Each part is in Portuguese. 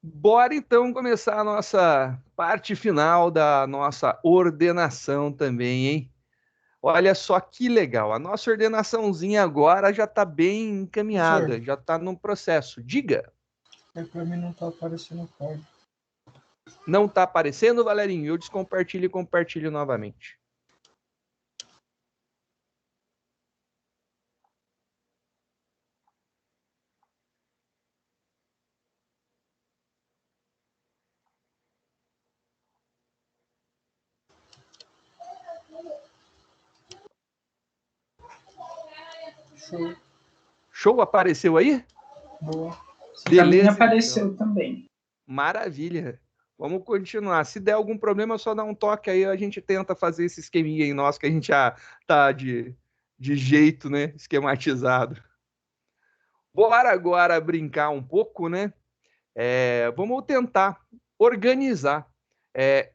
Bora então começar a nossa parte final da nossa ordenação também, hein? Olha só que legal, a nossa ordenaçãozinha agora já está bem Professor, encaminhada, já está no processo. Diga, para mim não tá aparecendo o código. não está aparecendo, Valerinho? Eu descompartilho e compartilho novamente. Show. Show, apareceu aí? Boa. Para mim Beleza, então. apareceu também. Maravilha. Vamos continuar. Se der algum problema, é só dar um toque aí, a gente tenta fazer esse esqueminha aí nosso, que a gente já tá de jeito, né? Esquematizado. Bora agora brincar um pouco, né? Vamos tentar organizar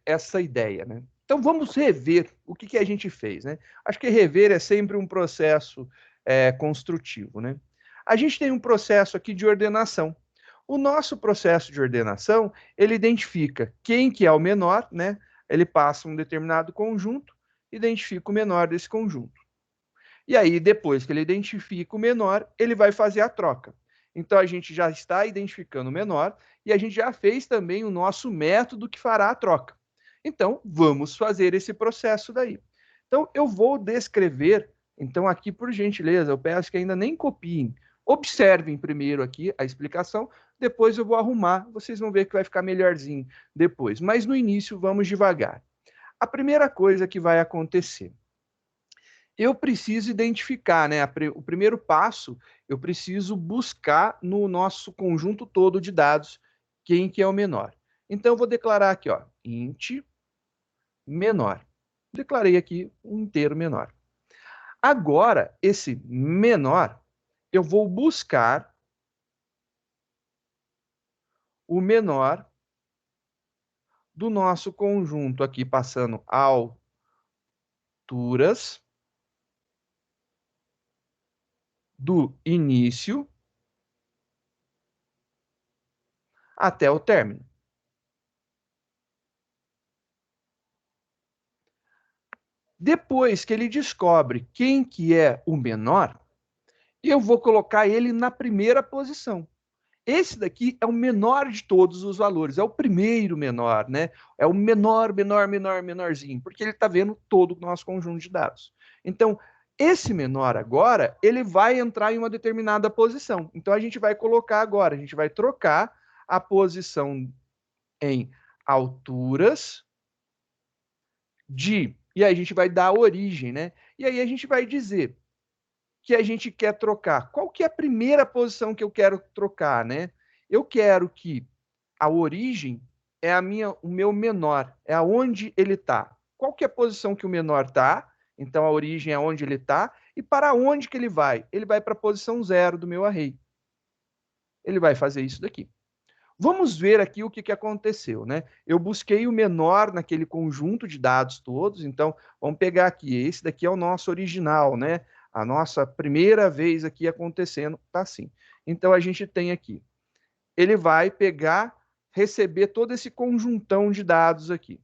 essa ideia, né? Então vamos rever o que a gente fez, né? Acho que rever é sempre um processo construtivo, né? A gente tem um processo aqui de ordenação. O nosso processo de ordenação, ele identifica quem que é o menor, né? Ele passa um determinado conjunto, identifica o menor desse conjunto. E aí, depois que ele identifica o menor, ele vai fazer a troca. Então, a gente já está identificando o menor e a gente já fez também o nosso método que fará a troca. Então, vamos fazer esse processo daí. Então, eu vou descrever, então, aqui, por gentileza, eu peço que ainda nem copiem. Observem primeiro aqui a explicação, depois eu vou arrumar, vocês vão ver que vai ficar melhorzinho depois. Mas no início, vamos devagar. A primeira coisa que vai acontecer, eu preciso identificar, né? O primeiro passo, eu preciso buscar no nosso conjunto todo de dados quem que é o menor. Então, eu vou declarar aqui, ó, int menor. Declarei aqui um inteiro menor. Agora, esse menor, eu vou buscar o menor do nosso conjunto aqui, passando alturas do início até o término. Depois que ele descobre quem que é o menor, eu vou colocar ele na primeira posição. Esse daqui é o menor de todos os valores, é o primeiro menor, né? É o menorzinho, porque ele está vendo todo o nosso conjunto de dados. Então, esse menor agora, ele vai entrar em uma determinada posição. Então, a gente vai colocar agora, a gente vai trocar a posição em alturas e aí a gente vai dar a origem, né? E aí a gente vai dizer que a gente quer trocar. Qual que é a primeira posição que eu quero trocar, né? Eu quero que a origem é o meu menor, é aonde ele está. Qual que é a posição que o menor está? Então a origem é onde ele está. E para onde que ele vai? Ele vai para a posição 0 do meu array. Ele vai fazer isso daqui. Vamos ver aqui o que aconteceu, né? Eu busquei o menor naquele conjunto de dados todos, então vamos pegar aqui, esse daqui é o nosso original, né? A nossa primeira vez aqui acontecendo, tá assim. Então a gente tem aqui, ele vai pegar, receber todo esse conjuntão de dados aqui.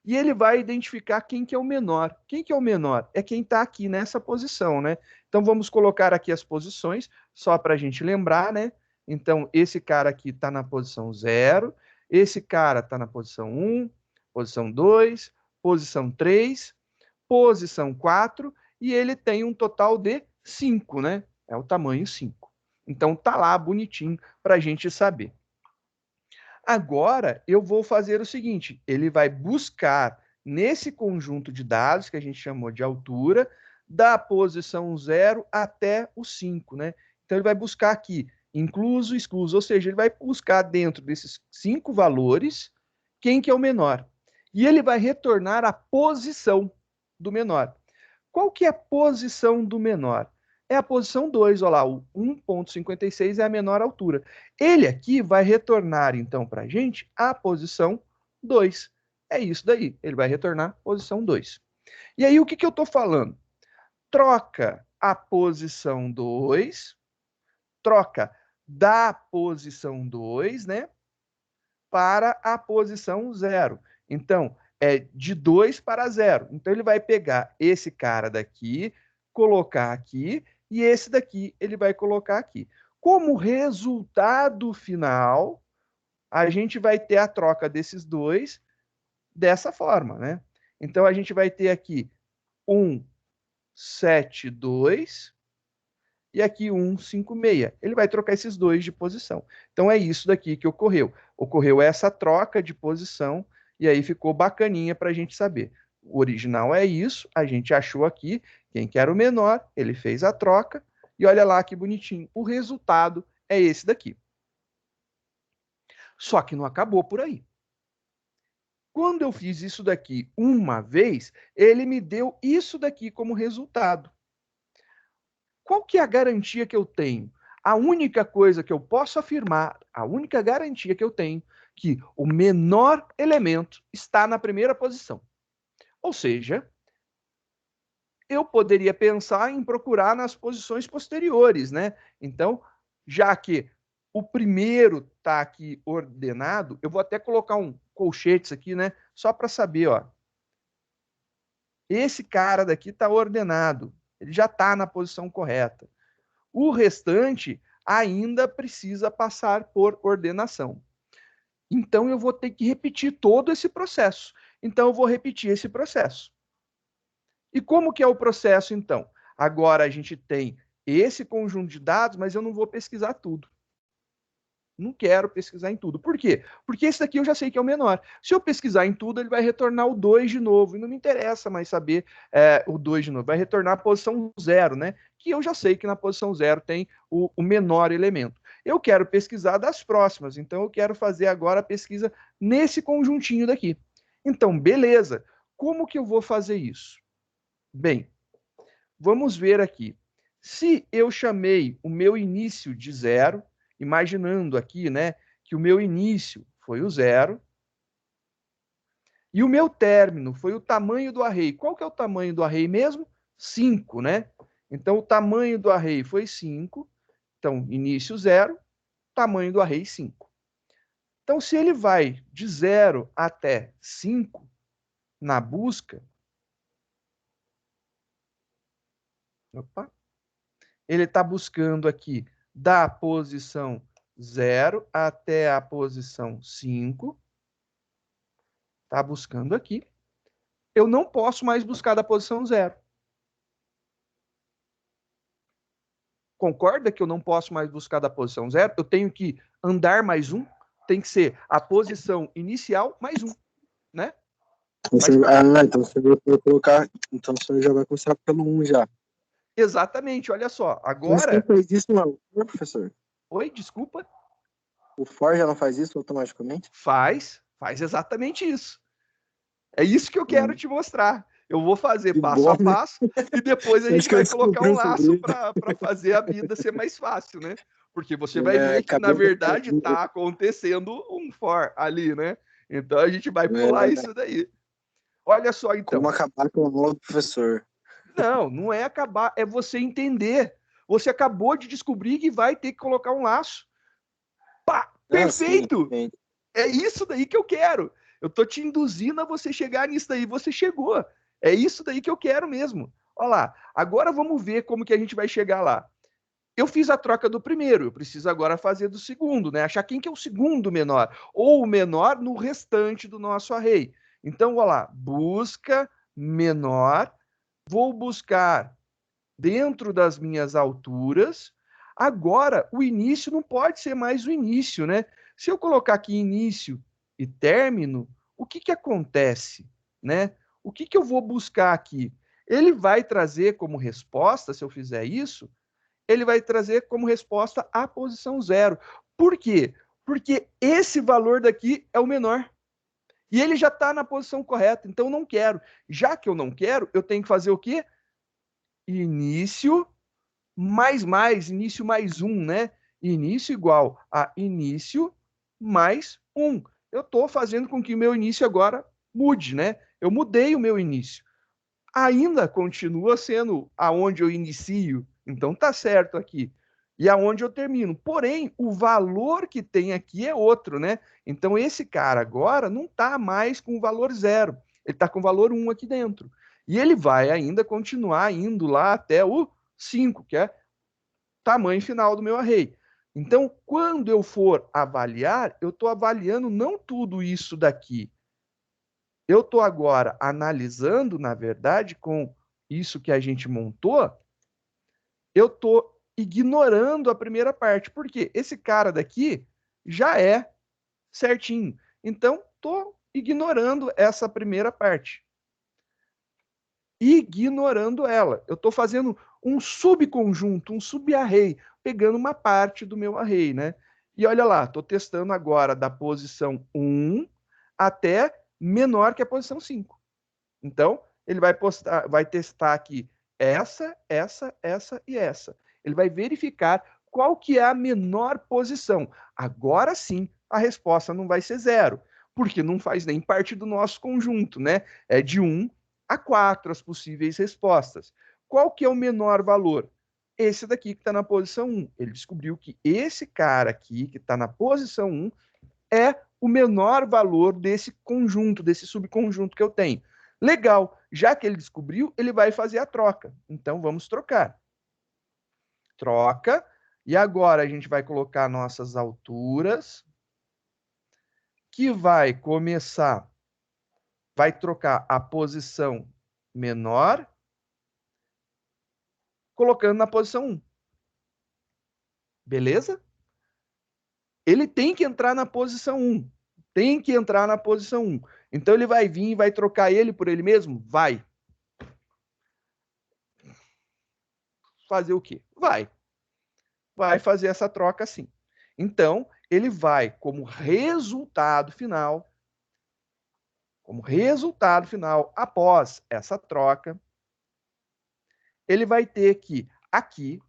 E ele vai identificar quem que é o menor. Quem que é o menor? É quem está aqui nessa posição, né? Então vamos colocar aqui as posições, só para a gente lembrar, né? Então, esse cara aqui está na posição 0, esse cara está na posição 1, posição 2, posição 3, posição 4, e ele tem um total de 5, né? É o tamanho 5. Então, tá lá bonitinho para a gente saber. Agora, eu vou fazer o seguinte, ele vai buscar nesse conjunto de dados, que a gente chamou de altura, da posição 0 até o 5, né? Então, ele vai buscar aqui, incluso, excluso, ou seja, ele vai buscar dentro desses 5 valores, quem que é o menor. E ele vai retornar a posição do menor. Qual que é a posição do menor? É a posição 2, olha lá, o 1,56 é a menor altura. Ele aqui vai retornar, então, para a gente a posição 2. É isso daí, ele vai retornar posição 2. E aí, o que eu estou falando? Troca a posição 2, troca da posição 2, né? para a posição 0. Então, é de 2 para 0. Então, ele vai pegar esse cara daqui, colocar aqui, e esse daqui ele vai colocar aqui. Como resultado final, a gente vai ter a troca desses dois dessa forma, né? Então, a gente vai ter aqui 172 e aqui 156. Ele vai trocar esses dois de posição. Então, é isso daqui que ocorreu. Ocorreu essa troca de posição e aí ficou bacaninha para a gente saber. O original é isso, a gente achou aqui quem que era o menor, ele fez a troca e olha lá que bonitinho. O resultado é esse daqui. Só que não acabou por aí. Quando eu fiz isso daqui uma vez, ele me deu isso daqui como resultado. Qual que é a garantia que eu tenho? A única coisa que eu posso afirmar, a única garantia que eu tenho, que o menor elemento está na primeira posição. Ou seja, eu poderia pensar em procurar nas posições posteriores, né? Então, já que o primeiro está aqui ordenado, eu vou até colocar um colchetes aqui, né? Só para saber, ó. Esse cara daqui está ordenado. Ele já está na posição correta. O restante ainda precisa passar por ordenação. Então, eu vou ter que repetir todo esse processo. Então, eu vou repetir esse processo. E como que é o processo, então? Agora, a gente tem esse conjunto de dados, mas eu não vou pesquisar tudo. Não quero pesquisar em tudo. Por quê? Porque esse daqui eu já sei que é o menor. Se eu pesquisar em tudo, ele vai retornar o 2 de novo. E não me interessa mais saber o 2 de novo. Vai retornar a posição 0, né? Que eu já sei que na posição 0 tem o menor elemento. Eu quero pesquisar das próximas. Então, eu quero fazer agora a pesquisa nesse conjuntinho daqui. Então, beleza. Como que eu vou fazer isso? Bem, vamos ver aqui. Se eu chamei o meu início de 0, imaginando aqui, né, que o meu início foi o 0, e o meu término foi o tamanho do array. Qual que é o tamanho do array mesmo? 5, né? Então, o tamanho do array foi 5. Então, início 0, tamanho do array 5. Então, se ele vai de 0 até 5 na busca, ele está buscando aqui da posição 0 até a posição 5. Está buscando aqui. Eu não posso mais buscar da posição 0. Concorda que eu não posso mais buscar da posição 0? Eu tenho que andar mais um. Tem que ser a posição inicial mais um, né? Então você vai colocar. Então você já vai começar pelo 1 já. Exatamente, olha só. Agora. Mas quem faz isso não é o for, professor? Oi, desculpa. O for já não faz isso automaticamente? Faz exatamente isso. É isso que eu quero te mostrar. Eu vou fazer Que passo bom, a passo e depois a gente vai colocar um laço segredo. para fazer a vida ser mais fácil, né? Porque você vai ver que, na verdade, está acontecendo um for ali, né? Então a gente vai pular isso daí. Olha só, então. Como acabar com a aula do professor? Não, não é acabar, é você entender. Você acabou de descobrir que vai ter que colocar um laço. Pá, perfeito! Sim. É isso daí que eu quero. Eu tô te induzindo a você chegar nisso daí. Você chegou. É isso daí que eu quero mesmo. Olha lá. Agora vamos ver como que a gente vai chegar lá. Eu fiz a troca do primeiro. Eu preciso agora fazer do segundo, né? Achar quem que é o segundo menor. Ou o menor no restante do nosso array. Então, olha lá. Busca menor. Vou buscar dentro das minhas alturas. Agora, o início não pode ser mais o início, né? Se eu colocar aqui início e término, o que acontece, né? O que eu vou buscar aqui? Ele vai trazer como resposta, se eu fizer isso, ele vai trazer como resposta a posição 0. Por quê? Porque esse valor daqui é o menor. E ele já está na posição correta, então eu não quero. Já que eu não quero, eu tenho que fazer o quê? Início início mais 1, né? Início igual a início mais 1. Eu estou fazendo com que o meu início agora mude, né? Eu mudei o meu início. Ainda continua sendo aonde eu inicio, então tá certo aqui. e aonde eu termino. Porém, o valor que tem aqui é outro, né? Então, esse cara agora não está mais com o valor 0. Ele está com o valor 1 aqui dentro. E ele vai ainda continuar indo lá até o 5, que é o tamanho final do meu array. Então, quando eu for avaliar, eu estou avaliando não tudo isso daqui. Eu estou agora analisando, na verdade, com isso que a gente montou, eu estou ignorando a primeira parte. Por quê? Esse cara daqui já é certinho. Então, estou ignorando essa primeira parte. Ignorando ela. Eu estou fazendo um subconjunto, um subarray, pegando uma parte do meu array, né? E olha lá, estou testando agora da posição 1 até menor que a posição 5. Então, ele vai testar aqui essa e essa. Ele vai verificar qual que é a menor posição. Agora sim, a resposta não vai ser 0, porque não faz nem parte do nosso conjunto, né? É de 1 a 4 as possíveis respostas. Qual que é o menor valor? Esse daqui que está na posição 1. Ele descobriu que esse cara aqui, que está na posição 1, é o menor valor desse conjunto, desse subconjunto que eu tenho. Legal, já que ele descobriu, ele vai fazer a troca. Então, vamos trocar. Troca. E agora a gente vai colocar nossas alturas, que vai começar, vai trocar a posição menor, colocando na posição 1. Beleza? Ele tem que entrar na posição 1. Tem que entrar na posição 1. Então, ele vai vir e vai trocar ele por ele mesmo? Vai. Fazer o quê? Vai fazer essa troca sim. Então, ele vai, como resultado final, após essa troca, ele vai ter que, aqui,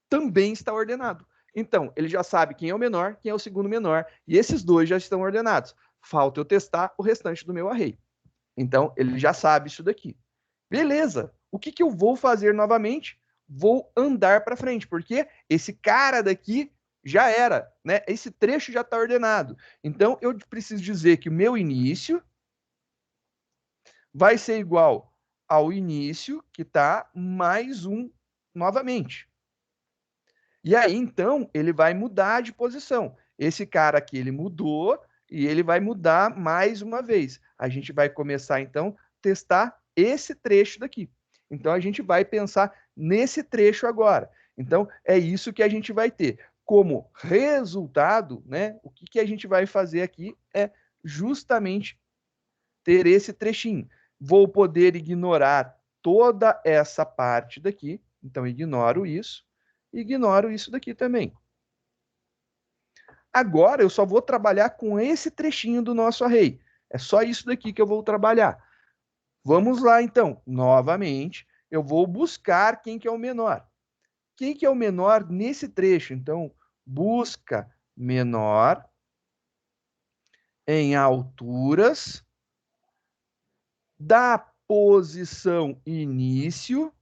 também está ordenado. Então, ele já sabe quem é o menor, quem é o segundo menor, e esses dois já estão ordenados. Falta eu testar o restante do meu array. Então, ele já sabe isso daqui. Beleza. O que eu vou fazer novamente? Vou andar para frente, porque esse cara daqui já era, né? Esse trecho já está ordenado. Então, eu preciso dizer que o meu início vai ser igual ao início, que está mais um novamente. E aí, então, ele vai mudar de posição. Esse cara aqui, ele mudou e ele vai mudar mais uma vez. A gente vai começar, então, testar esse trecho daqui. Então, a gente vai pensar nesse trecho agora. Então, é isso que a gente vai ter. Como resultado, né, o que a gente vai fazer aqui é justamente ter esse trechinho. Vou poder ignorar toda essa parte daqui. Então, ignoro isso daqui também. Agora eu só vou trabalhar com esse trechinho do nosso array. É só isso daqui que eu vou trabalhar. Vamos lá, então. Novamente, eu vou buscar quem que é o menor. Quem que é o menor nesse trecho? Então, busca menor em alturas da posição início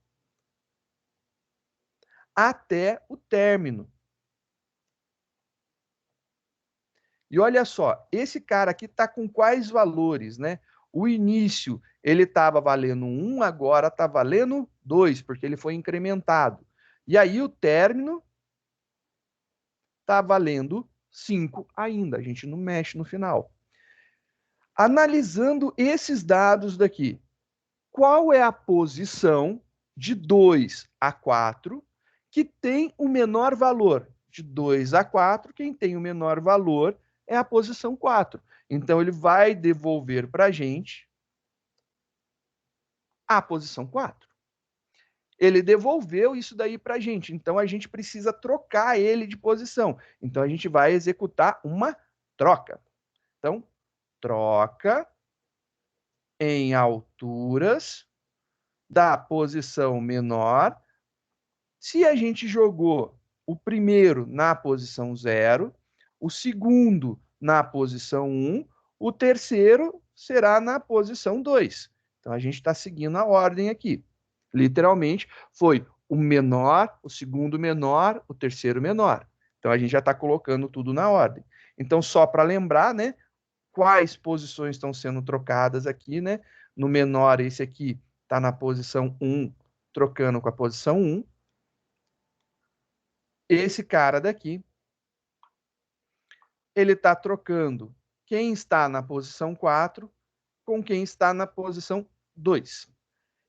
até o término. E olha só, esse cara aqui está com quais valores, né? O início, ele estava valendo 1, agora está valendo 2, porque ele foi incrementado. E aí o término está valendo 5 ainda, a gente não mexe no final. Analisando esses dados daqui, qual é a posição de 2 a 4 que tem o menor valor? De 2 a 4, quem tem o menor valor é a posição 4. Então, ele vai devolver para a gente a posição 4. Ele devolveu isso daí para a gente. Então, a gente precisa trocar ele de posição. Então, a gente vai executar uma troca. Então, troca em alturas da posição menor. Se a gente jogou o primeiro na posição 0, o segundo na posição 1, o terceiro será na posição 2. Então, a gente está seguindo a ordem aqui. Literalmente, foi o menor, o segundo menor, o terceiro menor. Então, a gente já está colocando tudo na ordem. Então, só para lembrar, né, quais posições estão sendo trocadas aqui, né? No menor, esse aqui está na posição 1, trocando com a posição 1. Esse cara daqui, ele está trocando quem está na posição 4 com quem está na posição 2.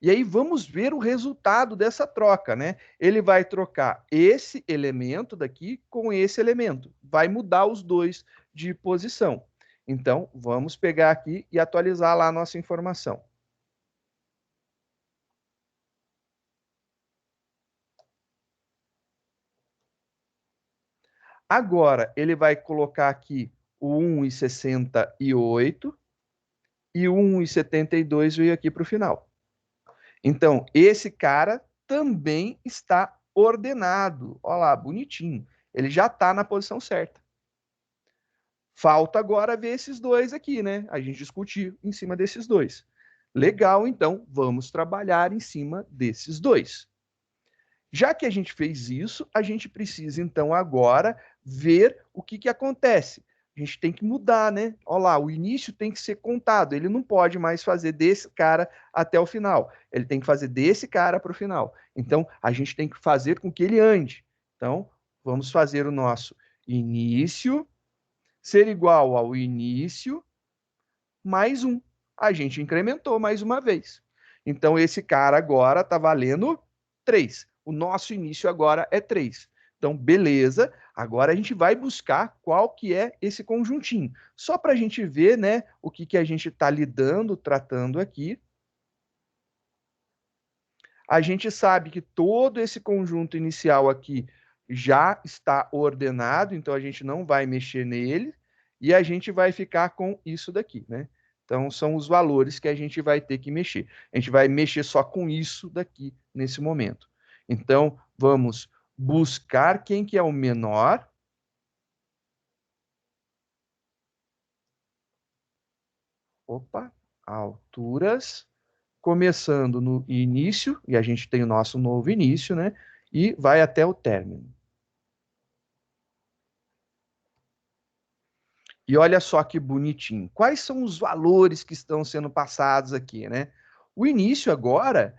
E aí vamos ver o resultado dessa troca, né? Ele vai trocar esse elemento daqui com esse elemento. Vai mudar os dois de posição. Então, vamos pegar aqui e atualizar lá a nossa informação. Agora, ele vai colocar aqui o 1,68 e o 1,72 veio aqui para o final. Então, esse cara também está ordenado. Olha lá, bonitinho. Ele já está na posição certa. Falta agora ver esses dois aqui, né? A gente discutir em cima desses dois. Legal, então, vamos trabalhar em cima desses dois. Já que a gente fez isso, a gente precisa, então, agora ver o que acontece. A gente tem que mudar, né? Olha lá, o início tem que ser contado. Ele não pode mais fazer desse cara até o final. Ele tem que fazer desse cara para o final. Então, a gente tem que fazer com que ele ande. Então, vamos fazer o nosso início ser igual ao início mais 1. A gente incrementou mais uma vez. Então, esse cara agora está valendo 3. O nosso início agora é 3. Então, beleza. Agora a gente vai buscar qual que é esse conjuntinho. Só para a gente ver, né, o que a gente está lidando, tratando aqui. A gente sabe que todo esse conjunto inicial aqui já está ordenado, então a gente não vai mexer nele, e a gente vai ficar com isso daqui, né? Então, são os valores que a gente vai ter que mexer. A gente vai mexer só com isso daqui, nesse momento. Então, vamos buscar quem que é o menor. Opa, alturas. Começando no início, e a gente tem o nosso novo início, né? E vai até o término. E olha só que bonitinho. Quais são os valores que estão sendo passados aqui, né? O início agora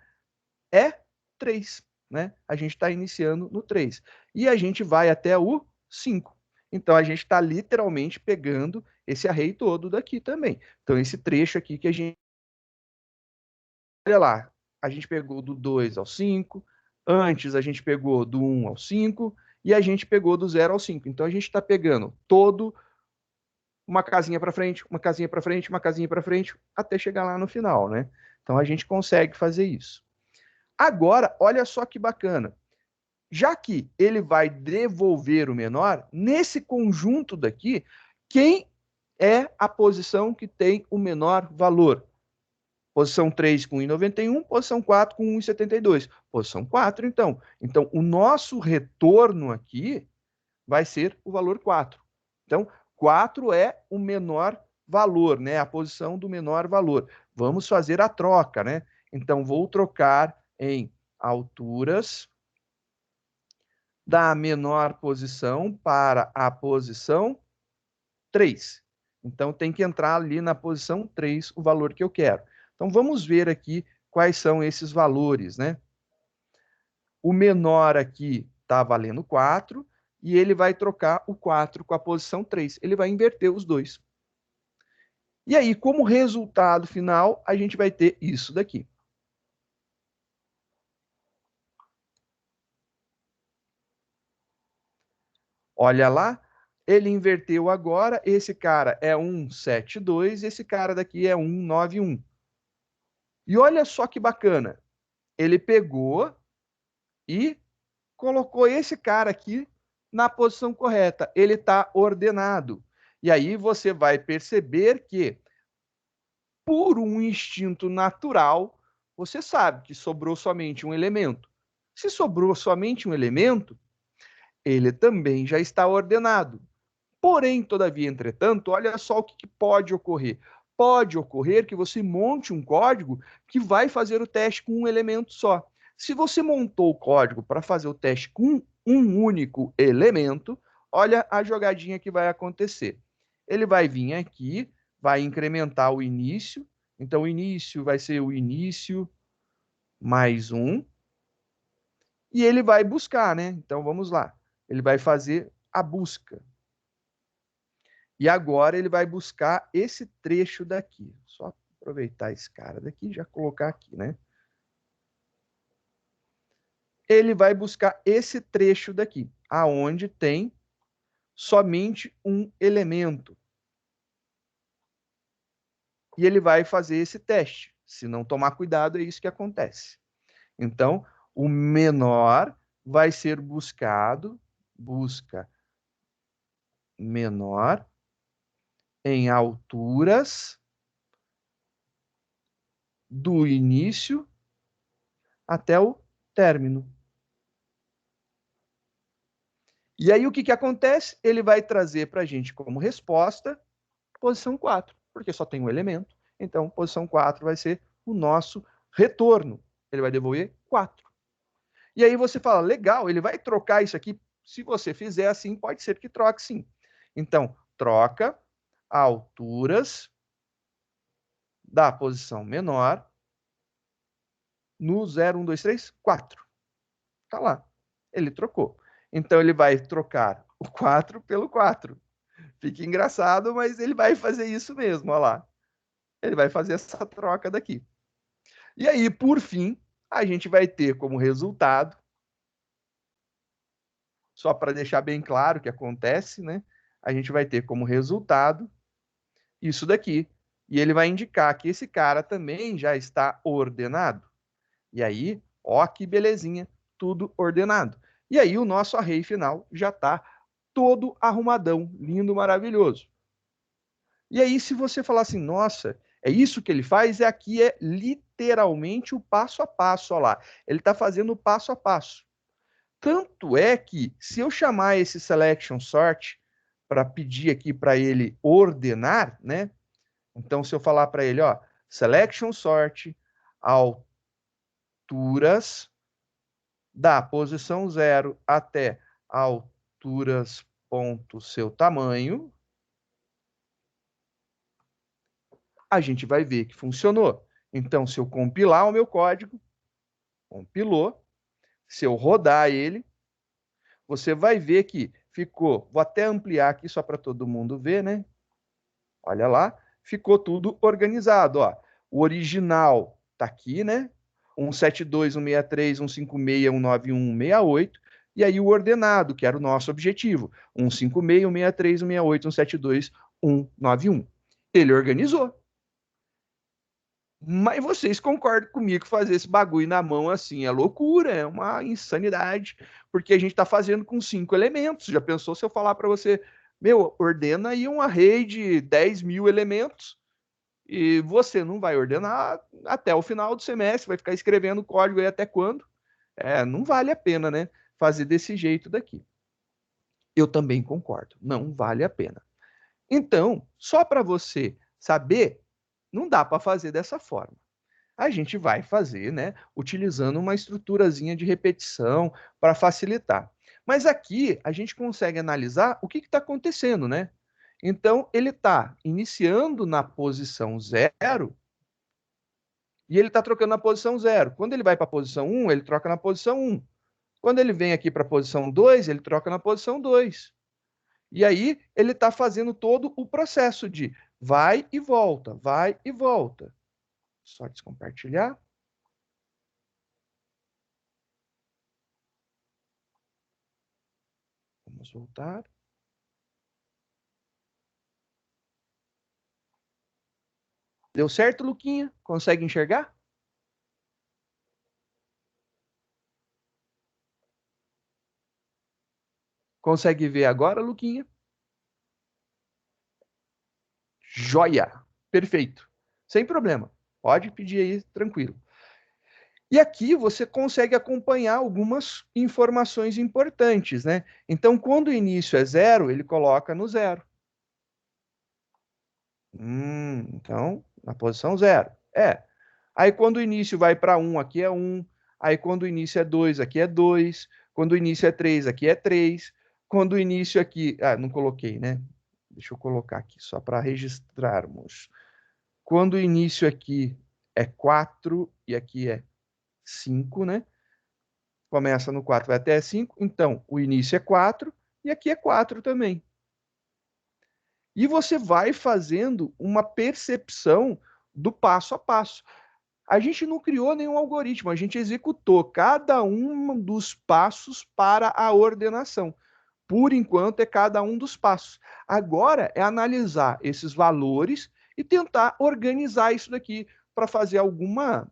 é 3, né? A gente está iniciando no 3. E a gente vai até o 5. Então, a gente está literalmente pegando esse array todo daqui também. Então, esse trecho aqui que a gente... Olha lá, a gente pegou do 2 ao 5, antes a gente pegou do 1 ao 5, e a gente pegou do 0 ao 5. Então, a gente está pegando todo uma casinha para frente, uma casinha para frente, uma casinha para frente, até chegar lá no final, né? Então, a gente consegue fazer isso. Agora, olha só que bacana. Já que ele vai devolver o menor, nesse conjunto daqui, quem é a posição que tem o menor valor? Posição 3 com 1,91, posição 4 com 1,72. Posição 4, então. Então, o nosso retorno aqui vai ser o valor 4. Então, 4 é o menor valor, né? A posição do menor valor. Vamos fazer a troca, né? Então, vou trocar em alturas da menor posição para a posição 3. Então, tem que entrar ali na posição 3 o valor que eu quero. Então, vamos ver aqui quais são esses valores, né? O menor aqui está valendo 4, e ele vai trocar o 4 com a posição 3. Ele vai inverter os dois. E aí, como resultado final, a gente vai ter isso daqui. Olha lá, ele inverteu agora, esse cara é 172, esse cara daqui é 191. E olha só que bacana, ele pegou e colocou esse cara aqui na posição correta, ele está ordenado. E aí você vai perceber que, por um instinto natural, você sabe que sobrou somente um elemento. Se sobrou somente um elemento, ele também já está ordenado. Porém, todavia, entretanto, olha só o que pode ocorrer. pode ocorrer que você monte um código que vai fazer o teste com um elemento só. Se você montou o código para fazer o teste com um único elemento, olha a jogadinha que vai acontecer. Ele vai vir aqui, vai incrementar o início. Então, o início vai ser o início mais 1. E ele vai buscar, né? Então, vamos lá. Ele vai fazer a busca. E agora ele vai buscar esse trecho daqui. Só aproveitar esse cara daqui e já colocar aqui, né? Ele vai buscar esse trecho daqui, aonde tem somente um elemento. E ele vai fazer esse teste. Se não tomar cuidado, é isso que acontece. Então, o menor vai ser buscado, busca menor em alturas do início até o término. E aí o que acontece? Ele vai trazer para a gente como resposta posição 4, porque só tem um elemento. Então, posição 4 vai ser o nosso retorno. Ele vai devolver 4. E aí você fala, legal, ele vai trocar isso aqui. Se você fizer assim, pode ser que troque sim. Então, troca alturas da posição menor no 0, 1, 2, 3, 4. Tá lá. Ele trocou. Então, ele vai trocar o 4 pelo 4. Fica engraçado, mas ele vai fazer isso mesmo, olha lá. Ele vai fazer essa troca daqui. E aí, por fim, a gente vai ter como resultado, só para deixar bem claro o que acontece, né? A gente vai ter como resultado isso daqui. E ele vai indicar que esse cara também já está ordenado. E aí, ó que belezinha, tudo ordenado. E aí o nosso array final já está todo arrumadão, lindo, maravilhoso. E aí, se você falar assim, nossa, é isso que ele faz, aqui é literalmente o passo a passo, olha lá. Ele está fazendo o passo a passo. Tanto é que, se eu chamar esse selection sort para pedir aqui para ele ordenar, né? Então, se eu falar para ele, ó, selection sort, alturas da posição 0 até alturas ponto seu tamanho, a gente vai ver que funcionou. Então, se eu compilar o meu código, compilou, se eu rodar ele, você vai ver que ficou, vou até ampliar aqui só para todo mundo ver, né? Olha lá, ficou tudo organizado, ó. O original tá aqui, né? 172, 163, 156, 191, 168. E aí o ordenado, que era o nosso objetivo. 156, 163, 168, 172, 191. Ele organizou. Mas vocês concordam comigo que fazer esse bagulho na mão assim é loucura, é uma insanidade, porque a gente está fazendo com 5 elementos. Já pensou se eu falar para você, meu, ordena aí um array de 10.000 elementos e você não vai ordenar até o final do semestre, vai ficar escrevendo código aí até quando? Não vale a pena, né? Fazer desse jeito daqui. Eu também concordo, não vale a pena. Então, só para você saber, não dá para fazer dessa forma. A gente vai fazer, né, utilizando uma estruturazinha de repetição para facilitar. Mas aqui a gente consegue analisar o que está acontecendo, né? Então, ele está iniciando na posição 0 e ele está trocando na posição 0. Quando ele vai para a posição 1, ele troca na posição 1. Quando ele vem aqui para a posição 2, ele troca na posição 2. E aí ele está fazendo todo o processo de vai e volta, vai e volta. Só descompartilhar. Vamos voltar. Deu certo, Luquinha? Consegue enxergar? Consegue ver agora, Luquinha? Joia! Perfeito. Sem problema. Pode pedir aí, tranquilo. E aqui você consegue acompanhar algumas informações importantes, né? Então, quando o início é 0, ele coloca no 0. Então, na posição 0. Aí, quando o início vai para 1, aqui é 1. Aí, quando o início é 2, aqui é 2. Quando o início é 3, aqui é 3. Quando o início aqui... Ah, não coloquei, né? Deixa eu colocar aqui, só para registrarmos. Quando o início aqui é 4 e aqui é 5, né? Começa no 4, vai até 5. Então, o início é 4 e aqui é 4 também. E você vai fazendo uma percepção do passo a passo. A gente não criou nenhum algoritmo, a gente executou cada um dos passos para a ordenação. Por enquanto, é cada um dos passos. Agora é analisar esses valores e tentar organizar isso daqui para fazer alguma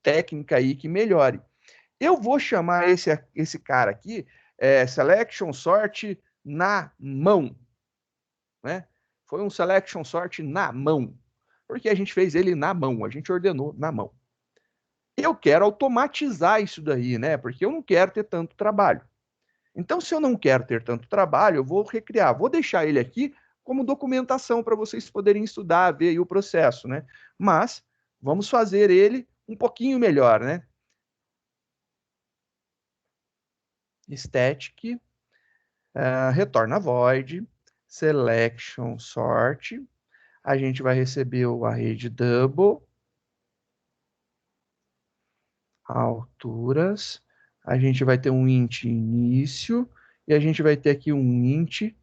técnica aí que melhore. Eu vou chamar esse cara aqui, Selection Sort na mão, né? Foi um Selection Sort na mão, porque a gente fez ele na mão, a gente ordenou na mão. Eu quero automatizar isso daí, né? Porque eu não quero ter tanto trabalho. Então, se eu não quero ter tanto trabalho, eu vou recriar, vou deixar ele aqui como documentação para vocês poderem estudar, ver aí o processo, né? Mas vamos fazer ele um pouquinho melhor, né? Static, retorna void, selection sort, a gente vai receber o array de double, alturas, a gente vai ter um int início e a gente vai ter aqui um int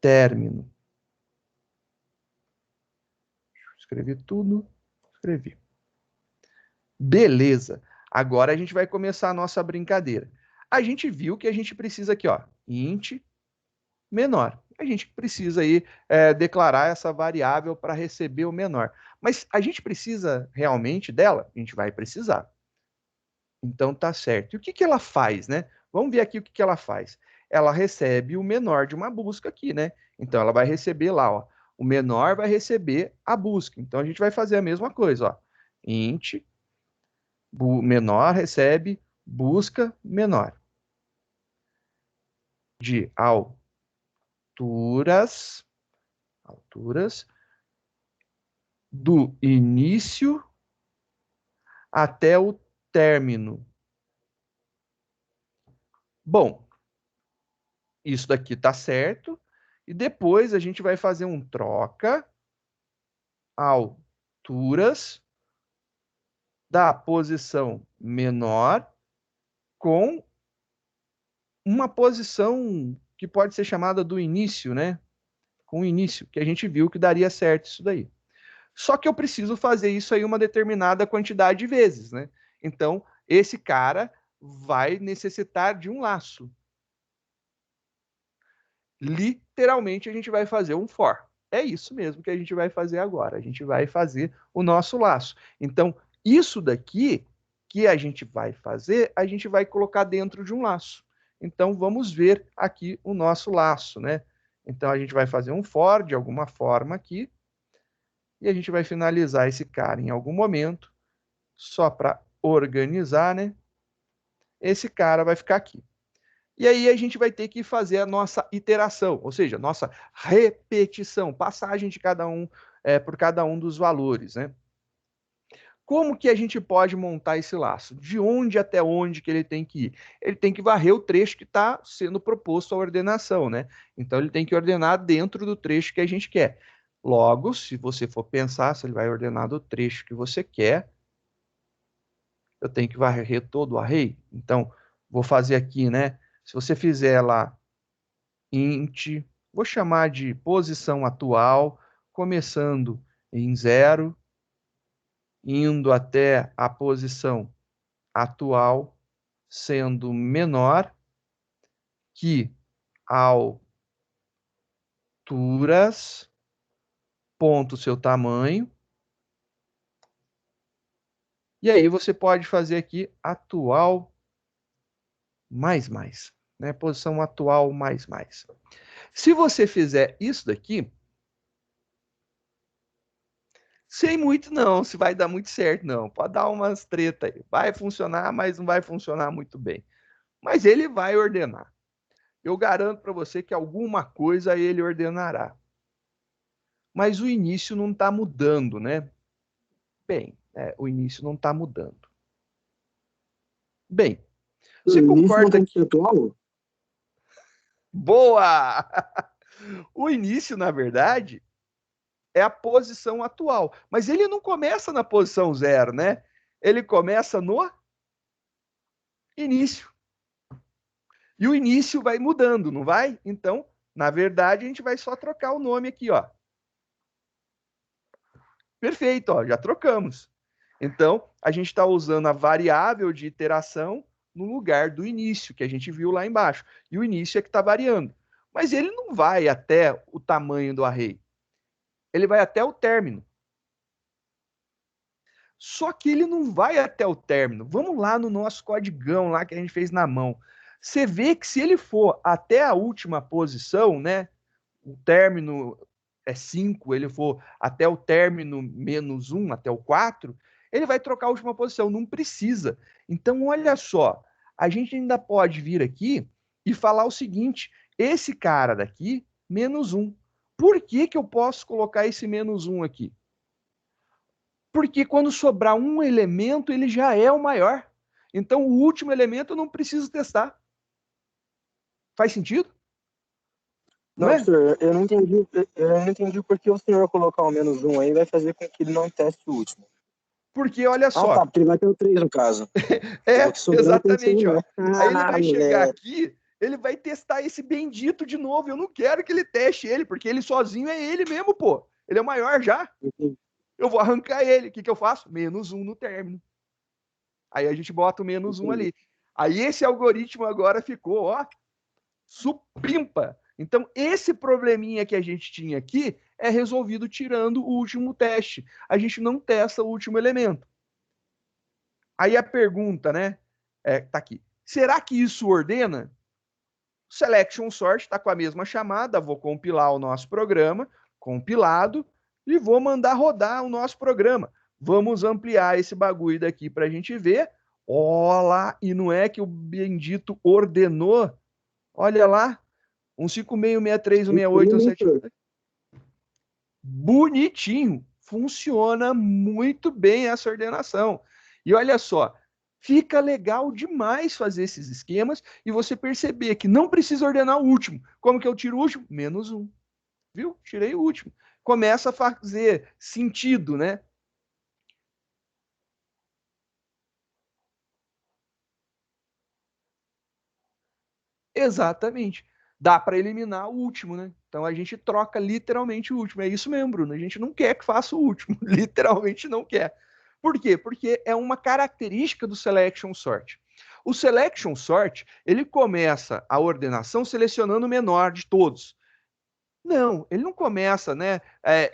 término. Escrevi tudo, escrevi. Beleza. Agora a gente vai começar a nossa brincadeira. A gente viu que a gente precisa aqui, ó, int menor. A gente precisa aí declarar essa variável para receber o menor. Mas a gente precisa realmente dela? A gente vai precisar. Então tá certo. E o que que ela faz, né? Vamos ver aqui o que que ela faz. Ela recebe o menor de uma busca aqui, né? Então ela vai receber lá, ó. O menor vai receber a busca. Então a gente vai fazer a mesma coisa, ó. Int menor recebe busca menor de alturas do início até o término. Bom, isso daqui está certo. E depois a gente vai fazer um troca alturas da posição menor com uma posição que pode ser chamada do início, né? Com o início, que a gente viu que daria certo isso daí. Só que eu preciso fazer isso aí uma determinada quantidade de vezes, né? Então, esse cara vai necessitar de um laço. Literalmente, a gente vai fazer um for. É isso mesmo que a gente vai fazer agora. A gente vai fazer o nosso laço. Então, isso daqui que a gente vai fazer, a gente vai colocar dentro de um laço. Então, vamos ver aqui o nosso laço, né? Então, a gente vai fazer um for de alguma forma aqui. E a gente vai finalizar esse cara em algum momento, só para organizar, né? Esse cara vai ficar aqui. E aí a gente vai ter que fazer a nossa iteração, ou seja, nossa repetição, passagem de cada um por cada um dos valores, né? Como que a gente pode montar esse laço? De onde até onde que ele tem que ir? Ele tem que varrer o trecho que está sendo proposto à ordenação, né? Então ele tem que ordenar dentro do trecho que a gente quer. Logo, se você for pensar, se ele vai ordenar do trecho que você quer, eu tenho que varrer todo o array. Então, vou fazer aqui, né? Se você fizer lá int, vou chamar de posição atual, começando em 0, indo até a posição atual, sendo menor que alturas, ponto seu tamanho. E aí você pode fazer aqui atual mais, né? Posição atual mais. Se você fizer isso daqui, sem muito não, se vai dar muito certo não. Pode dar umas treta aí. Vai funcionar, mas não vai funcionar muito bem. Mas ele vai ordenar. Eu garanto para você que alguma coisa ele ordenará. mas o início não está mudando, né? Bem, o início não está mudando. Bem, você O início não concorda tem que que... ser atual? Boa! O início, na verdade, é a posição atual. Mas ele não começa na posição 0, né? Ele começa no início. E o início vai mudando, não vai? Então, na verdade, a gente vai só trocar o nome aqui, ó. Perfeito, ó, já trocamos. Então, a gente está usando a variável de iteração no lugar do início, que a gente viu lá embaixo. E o início é que está variando. Mas ele não vai até o tamanho do array. Ele vai até o término. Só que ele não vai até o término. Vamos lá no nosso codigão lá que a gente fez na mão. Você vê que se ele for até a última posição, né? O término é 5, ele for até o término menos 1, até o 4, ele vai trocar a última posição. Não precisa. Então, olha só. A gente ainda pode vir aqui e falar o seguinte. Esse cara daqui, menos 1. Por que que eu posso colocar esse menos 1 aqui? Porque quando sobrar um elemento, ele já é o maior. Então, o último elemento eu não preciso testar. Faz sentido? Não Não, é? professor, eu não entendi por que o senhor colocar o menos um aí vai fazer com que ele não teste o último. Porque, olha Ah, tá, só. porque ele vai ter o 3 no caso. O É, que sobrou tem que ser o exatamente, ó. menor. Aí ele Ah, vai chegar moleque. aqui, ele vai testar esse bendito de novo. Eu não quero que ele teste ele, porque ele sozinho é ele mesmo, pô. Ele é o maior já. Eu vou arrancar ele. O que que eu faço? Menos 1 no término. Aí a gente bota o menos 1 ali. Aí esse algoritmo agora ficou, ó, supimpa. Então, esse probleminha que a gente tinha aqui é resolvido tirando o último teste. A gente não testa o último elemento. Aí a pergunta, né? Tá aqui. Será que isso ordena? Selection sort está com a mesma chamada. Vou compilar o nosso programa, compilado, e vou mandar rodar o nosso programa. Vamos ampliar esse bagulho daqui para a gente ver. Olá, e não é que o bendito ordenou? Olha lá, 15663, 168, 172. Bonitinho. Funciona muito bem essa ordenação. E olha só, fica legal demais fazer esses esquemas e você perceber que não precisa ordenar o último. Como que eu tiro o último? Menos 1. Viu? Tirei o último. Começa a fazer sentido, né? Exatamente. Dá para eliminar o último, né? Então a gente troca literalmente o último. É isso mesmo, Bruno. A gente não quer que faça o último. Literalmente não quer. Por quê? Porque é uma característica do selection sort. O selection sort, ele começa a ordenação selecionando o menor de todos. Não, ele não começa, né?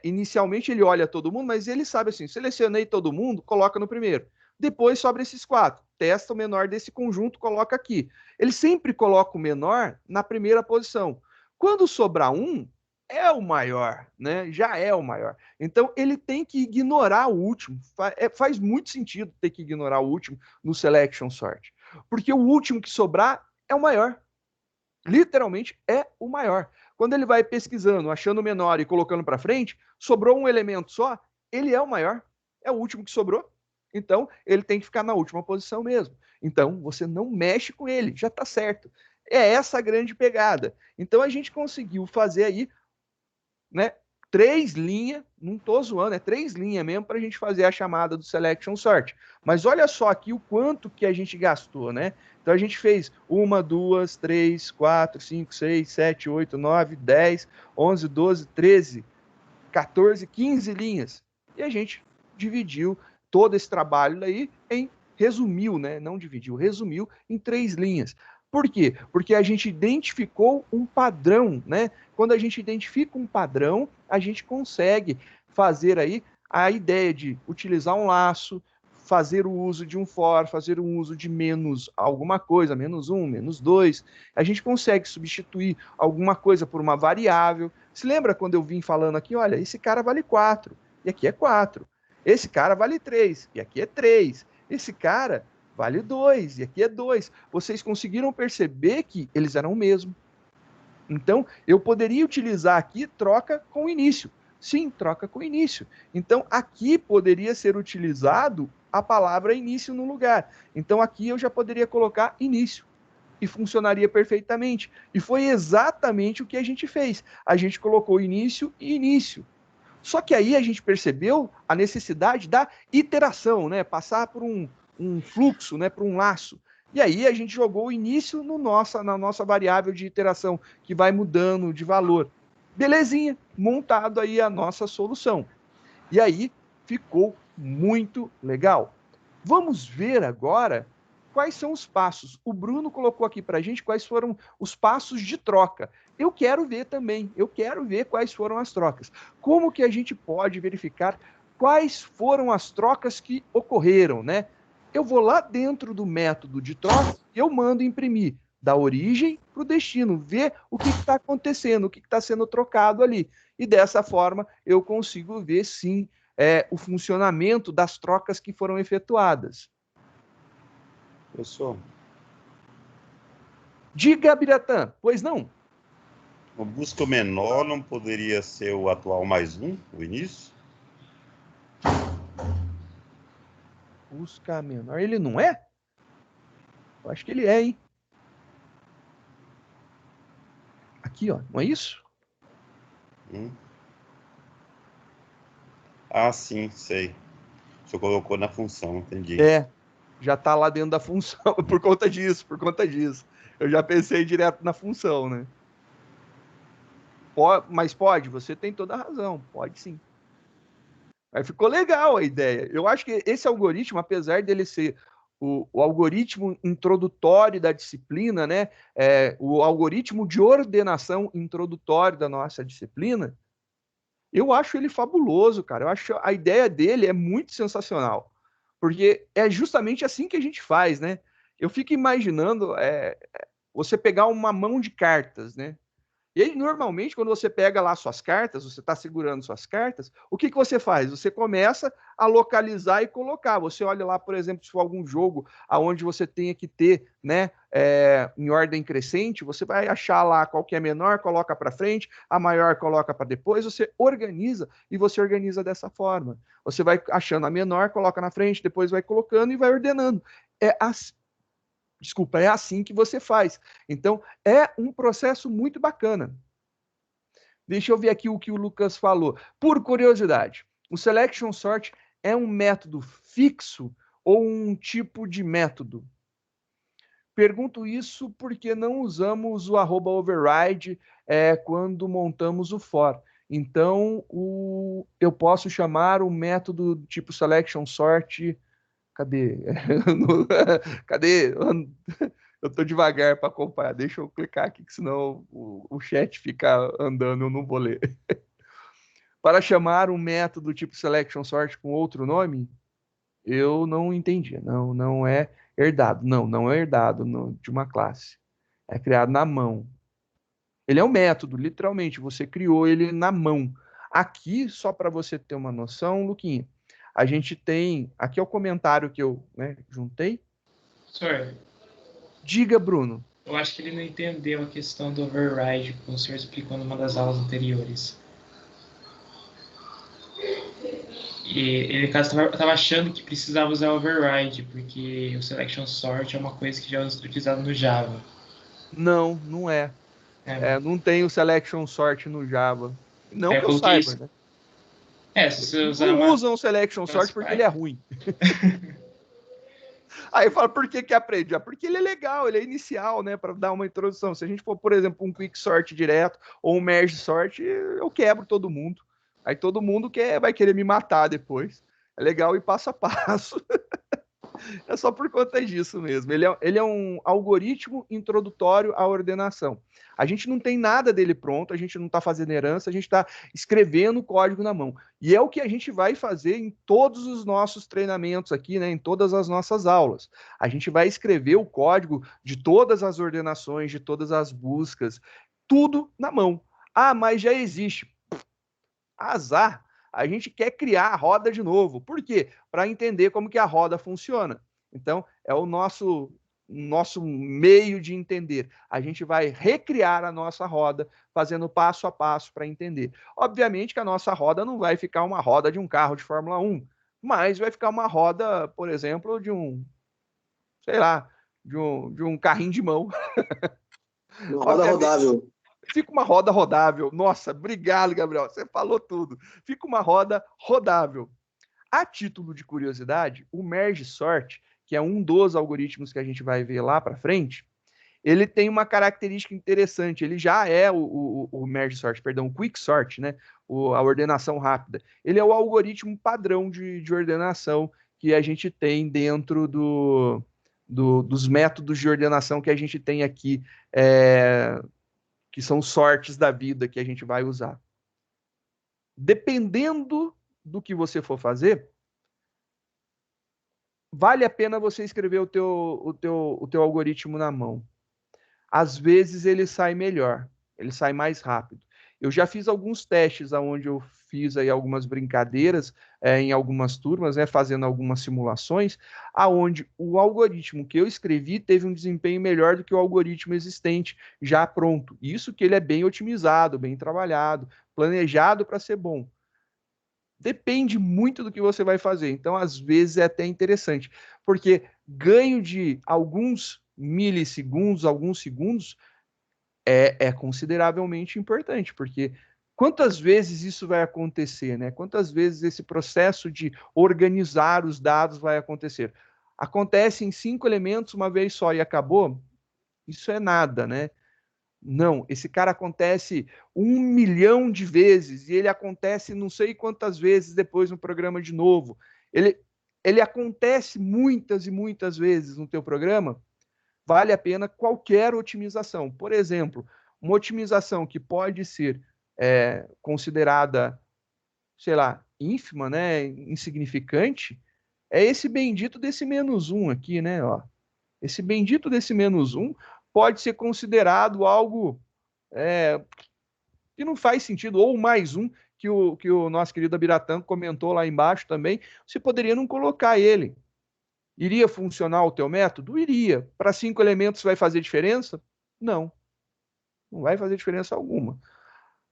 Inicialmente ele olha todo mundo, mas ele sabe assim: selecionei todo mundo, coloca no primeiro. Depois sobra esses 4. Testa o menor desse conjunto, coloca aqui. Ele sempre coloca o menor na primeira posição. Quando sobrar um, é o maior, né? Já é o maior. Então ele tem que ignorar o último. Faz muito sentido ter que ignorar o último no selection sort. Porque o último que sobrar é o maior. Literalmente é o maior. Quando ele vai pesquisando, achando o menor e colocando para frente, sobrou um elemento só, ele é o maior. É o último que sobrou. Então, ele tem que ficar na última posição mesmo. Então, você não mexe com ele, já está certo. É essa a grande pegada. Então, a gente conseguiu fazer aí, né, 3 linhas, não estou zoando, é 3 linhas mesmo para a gente fazer a chamada do selection sort. Mas olha só aqui o quanto que a gente gastou, né? Então a gente fez 1, 2, 3, 4, 5, 6, 7, 8, 9, 10, 11, 12, 13, 14, 15 linhas. E a gente dividiu todo esse trabalho aí em, resumiu, né? Não dividiu, resumiu em 3 linhas. Por quê? Porque a gente identificou um padrão, né? Quando a gente identifica um padrão, a gente consegue fazer aí a ideia de utilizar um laço, fazer o uso de um for, fazer um uso de menos alguma coisa, menos 1, menos 2. A gente consegue substituir alguma coisa por uma variável. Se lembra quando eu vim falando aqui, olha, esse cara vale 4, e aqui é 4. Esse cara vale 3, e aqui é 3. Esse cara vale 2, e aqui é 2. Vocês conseguiram perceber que eles eram o mesmo. Então, eu poderia utilizar aqui troca com o início. Sim, troca com início. Então, aqui poderia ser utilizado a palavra início no lugar. Então, aqui eu já poderia colocar início. E funcionaria perfeitamente. E foi exatamente o que a gente fez. A gente colocou início e início. Só que aí a gente percebeu a necessidade da iteração, né? Passar por um fluxo, né? Por um laço. E aí a gente jogou o início na nossa variável de iteração, que vai mudando de valor. Belezinha, montado aí a nossa solução. E aí ficou muito legal. Vamos ver agora quais são os passos. O Bruno colocou aqui para a gente quais foram os passos de troca. Eu quero ver também, eu quero ver quais foram as trocas. Como que a gente pode verificar quais foram as trocas que ocorreram, né? Eu vou lá dentro do método de troca e eu mando imprimir da origem para o destino, ver o que está acontecendo, o que está sendo trocado ali. E dessa forma eu consigo ver, sim, o funcionamento das trocas que foram efetuadas. Professor, Diga, Biratã, pois não? o busca menor não poderia ser o atual mais um, o início? Busca menor, ele não é? Eu acho que ele é, hein? Aqui, ó, não é isso? Ah, sim, sei. O senhor colocou na função, entendi. Já tá lá dentro da função, por conta disso. Eu já pensei direto na função, né? Mas pode, você tem toda a razão, pode sim. Aí ficou legal a ideia. Eu acho que esse algoritmo, apesar dele ser o algoritmo introdutório da disciplina, né? O algoritmo de ordenação introdutório da nossa disciplina, eu acho ele fabuloso, cara. Eu acho a ideia dele é muito sensacional. Porque é justamente assim que a gente faz, né? Eu fico imaginando você pegar uma mão de cartas, né? E aí, normalmente, quando você pega lá suas cartas, você está segurando suas cartas, o que, que você faz? Você começa a localizar e colocar. Você olha lá, por exemplo, se for algum jogo onde você tenha que ter, né, em ordem crescente, você vai achar lá qual que é menor, coloca para frente, a maior coloca para depois, você organiza e você organiza dessa forma. Você vai achando a menor, coloca na frente, depois vai colocando e vai ordenando. Desculpa, é assim que você faz. Então, é um processo muito bacana. Deixa eu ver aqui o que o Lucas falou. Por curiosidade, o selection sort é um método fixo ou um tipo de método? Pergunto isso porque não usamos o @override quando montamos o for. Então, eu posso chamar o método tipo selection sort. Cadê? Cadê? Eu tô devagar para acompanhar. Deixa eu clicar aqui, que senão o chat fica andando, eu não vou ler. Para chamar um método tipo selection sort com outro nome, eu não entendi. Não, não é herdado. Não é herdado de uma classe. É criado na mão. Ele é um método, literalmente. Você criou ele na mão. Aqui, só para você ter uma noção, Luquinha, a gente tem. Aqui é o comentário que eu juntei. Senhor, Diga, Bruno. eu acho que ele não entendeu a questão do override que o senhor explicou numa das aulas anteriores. E ele, no caso, estava achando que precisava usar override, porque o selection sort é uma coisa que já é utilizada no Java. Não, não é. Não tem o selection sort no Java. Não Aí que eu eu coloquei saiba, isso. né? Se você usar Não uma. usam o selection sort porque ele é ruim. Aí fala, por que que aprende? Porque ele é legal, ele é inicial, né? Para dar uma introdução. Se a gente for, por exemplo, um quick sort direto ou um merge sort, eu quebro todo mundo. Aí todo mundo vai querer me matar depois. É legal ir passo a passo. É só por conta disso mesmo. Ele é um algoritmo introdutório à ordenação. A gente não tem nada dele pronto, a gente não está fazendo herança, a gente está escrevendo o código na mão. E é o que a gente vai fazer em todos os nossos treinamentos aqui, né, em todas as nossas aulas. A gente vai escrever o código de todas as ordenações, de todas as buscas, tudo na mão. Ah, mas já existe. Azar. A gente quer criar a roda de novo. Por quê? Para entender como que a roda funciona. Então, é o nosso nosso meio de entender. A gente vai recriar a nossa roda, fazendo passo a passo para entender. Obviamente que a nossa roda não vai ficar uma roda de um carro de Fórmula 1, mas vai ficar uma roda, por exemplo, de um, sei lá, de um carrinho de mão. Uma roda rodável. Fica uma roda rodável. Nossa, obrigado, Gabriel. Você falou tudo. Fica uma roda rodável. A título de curiosidade, o Merge Sort, que é um dos algoritmos que a gente vai ver lá para frente, ele tem uma característica interessante. Ele já é o Merge Sort, perdão, o Quick Sort, né? A ordenação rápida. Ele é o algoritmo padrão de ordenação que a gente tem dentro dos métodos de ordenação que a gente tem aqui, que são sortes da vida que a gente vai usar. Dependendo do que você for fazer, vale a pena você escrever o teu algoritmo na mão. Às vezes ele sai melhor, ele sai mais rápido. Eu já fiz alguns testes onde eu fiz aí algumas brincadeiras em algumas turmas, né, fazendo algumas simulações, aonde o algoritmo que eu escrevi teve um desempenho melhor do que o algoritmo existente já pronto. Isso que ele é bem otimizado, bem trabalhado, planejado para ser bom. Depende muito do que você vai fazer. Então, às vezes, é até interessante, porque ganho de alguns milissegundos, alguns segundos, é consideravelmente importante, porque quantas vezes isso vai acontecer, né? Quantas vezes esse processo de organizar os dados vai acontecer? Acontece em 5 elementos uma vez só e acabou? Isso é nada, né? Não, esse cara acontece 1 milhão de vezes e ele acontece não sei quantas vezes depois no programa de novo. Ele acontece muitas e muitas vezes no teu programa, vale a pena qualquer otimização. Por exemplo, uma otimização que pode ser considerada, sei lá, ínfima, né, insignificante, é esse bendito desse -1 aqui, né? Ó. Esse bendito desse -1 pode ser considerado algo que não faz sentido, ou mais um que o nosso querido Abiratã comentou lá embaixo também, você poderia não colocar ele. Iria funcionar o teu método? Iria. Para 5 elementos vai fazer diferença? Não. Não vai fazer diferença alguma.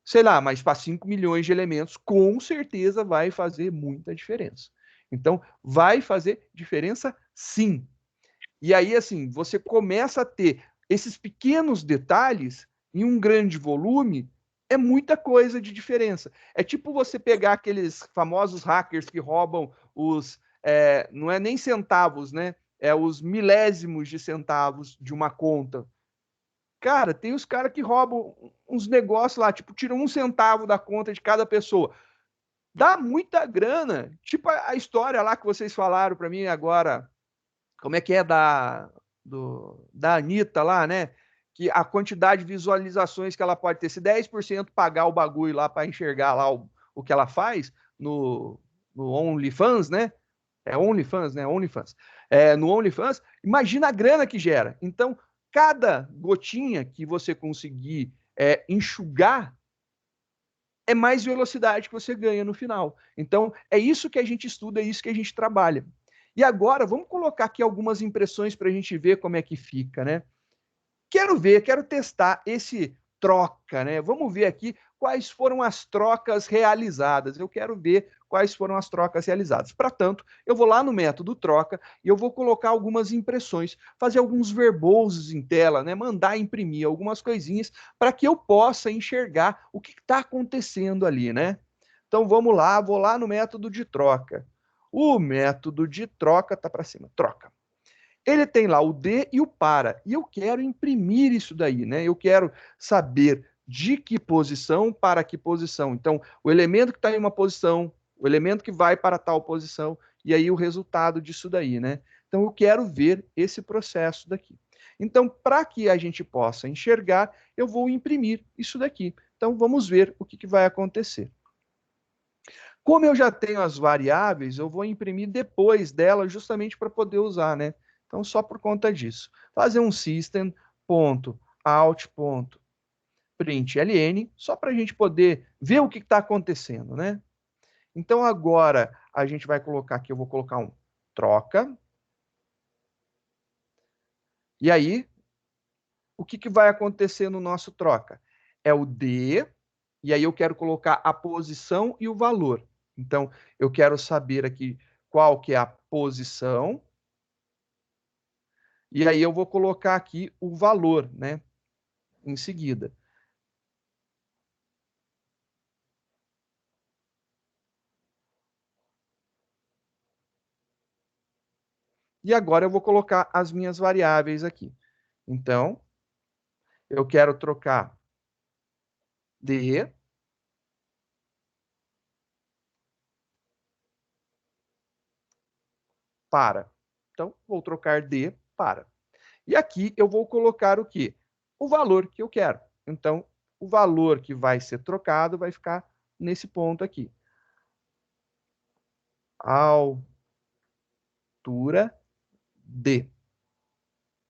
Sei lá, mas para 5 milhões de elementos, com certeza vai fazer muita diferença. Então, vai fazer diferença sim. E aí, assim, você começa a ter esses pequenos detalhes em um grande volume, é muita coisa de diferença. É tipo você pegar aqueles famosos hackers que roubam não é nem centavos, né? É os milésimos de centavos de uma conta. Cara, tem os caras que roubam uns negócios lá, tipo, tiram 1 centavo da conta de cada pessoa. Dá muita grana. Tipo a história lá que vocês falaram para mim agora, como é que é da Anitta lá, né? Que a quantidade de visualizações que ela pode ter, se 10% pagar o bagulho lá para enxergar lá o que ela faz no OnlyFans, né? É OnlyFans, né? OnlyFans. No OnlyFans, imagina a grana que gera. Então, cada gotinha que você conseguir enxugar é mais velocidade que você ganha no final. Então, é isso que a gente estuda, é isso que a gente trabalha. E agora, vamos colocar aqui algumas impressões para a gente ver como é que fica, né? Quero testar esse troca, né? Vamos ver aqui quais foram as trocas realizadas. Eu quero ver quais foram as trocas realizadas. Para tanto, eu vou lá no método troca e eu vou colocar algumas impressões, fazer alguns verboses em tela, né? Mandar imprimir algumas coisinhas para que eu possa enxergar o que está acontecendo ali, né? Então vamos lá, vou lá no método de troca. O método de troca tá para cima, troca. Ele tem lá o de e o para. E eu quero imprimir isso daí, né? Eu quero saber de que posição para que posição. Então, o elemento que está em uma posição, o elemento que vai para tal posição, e aí o resultado disso daí, né? Então, eu quero ver esse processo daqui. Então, para que a gente possa enxergar, eu vou imprimir isso daqui. Então, vamos ver o que vai acontecer. Como eu já tenho as variáveis, eu vou imprimir depois dela justamente para poder usar, né? Então, só por conta disso. Fazer um system.out.println, só para a gente poder ver o que está acontecendo, né? Então, agora, a gente vai colocar aqui, eu vou colocar um troca. E aí, o que vai acontecer no nosso troca? É o D, e aí eu quero colocar a posição e o valor. Então, eu quero saber aqui qual que é a posição, e aí eu vou colocar aqui o valor, né, em seguida. E agora eu vou colocar as minhas variáveis aqui. Então, eu quero trocar D para. Então, vou trocar D para. E aqui eu vou colocar o quê? O valor que eu quero. Então, o valor que vai ser trocado vai ficar nesse ponto aqui. Altura D.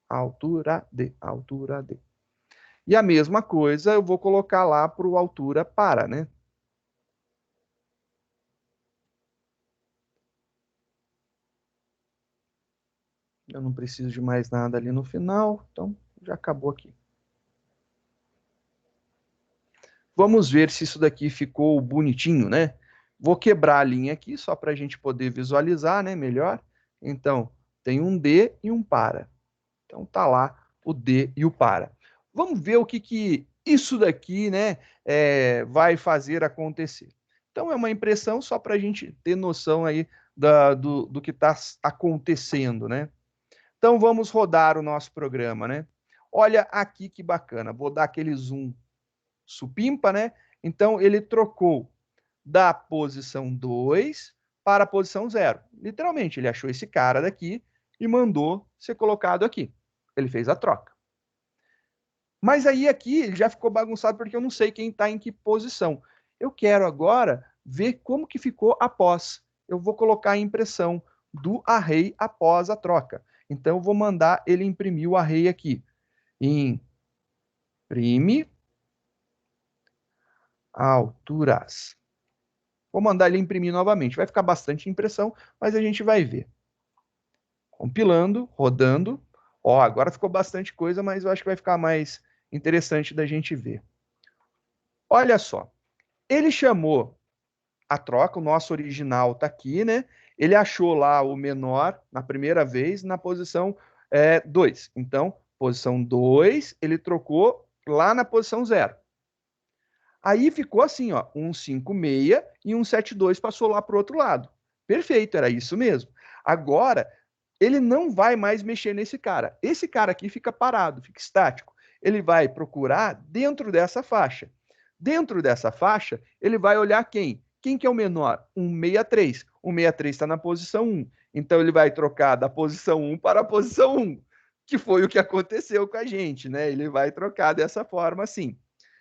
Altura D. Altura D. E a mesma coisa eu vou colocar lá para o altura para, né? Eu não preciso de mais nada ali no final, então já acabou aqui. Vamos ver se isso daqui ficou bonitinho, né? Vou quebrar a linha aqui, só para a gente poder visualizar, né, melhor. Então, tem um D e um para. Então, tá lá o D e o para. Vamos ver o que isso daqui, né, vai fazer acontecer. Então, é uma impressão só para a gente ter noção aí do que está acontecendo, né? Então, vamos rodar o nosso programa, né? Olha aqui que bacana. Vou dar aquele zoom supimpa, né? Então, ele trocou da posição 2 para a posição 0. Literalmente, ele achou esse cara daqui e mandou ser colocado aqui. Ele fez a troca. Mas aí aqui ele já ficou bagunçado porque eu não sei quem está em que posição. Eu quero agora ver como que ficou após. Eu vou colocar a impressão do array após a troca. Então, eu vou mandar ele imprimir o array aqui. Imprime alturas. Vou mandar ele imprimir novamente. Vai ficar bastante impressão, mas a gente vai ver. Compilando, rodando. Ó, agora ficou bastante coisa, mas eu acho que vai ficar mais interessante da gente ver. Olha só. Ele chamou a troca, o nosso original está aqui, né? Ele achou lá o menor na primeira vez na posição 2. Então, posição 2, ele trocou lá na posição 0. Aí ficou assim, ó, 156 e 172 passou lá para o outro lado. Perfeito, era isso mesmo. Agora, ele não vai mais mexer nesse cara. Esse cara aqui fica parado, fica estático. Ele vai procurar dentro dessa faixa. Dentro dessa faixa, ele vai olhar quem? Quem que é o menor? 163. 163 está na posição 1. Então, ele vai trocar da posição 1 para a posição 1, que foi o que aconteceu com a gente, né? Ele vai trocar dessa forma assim.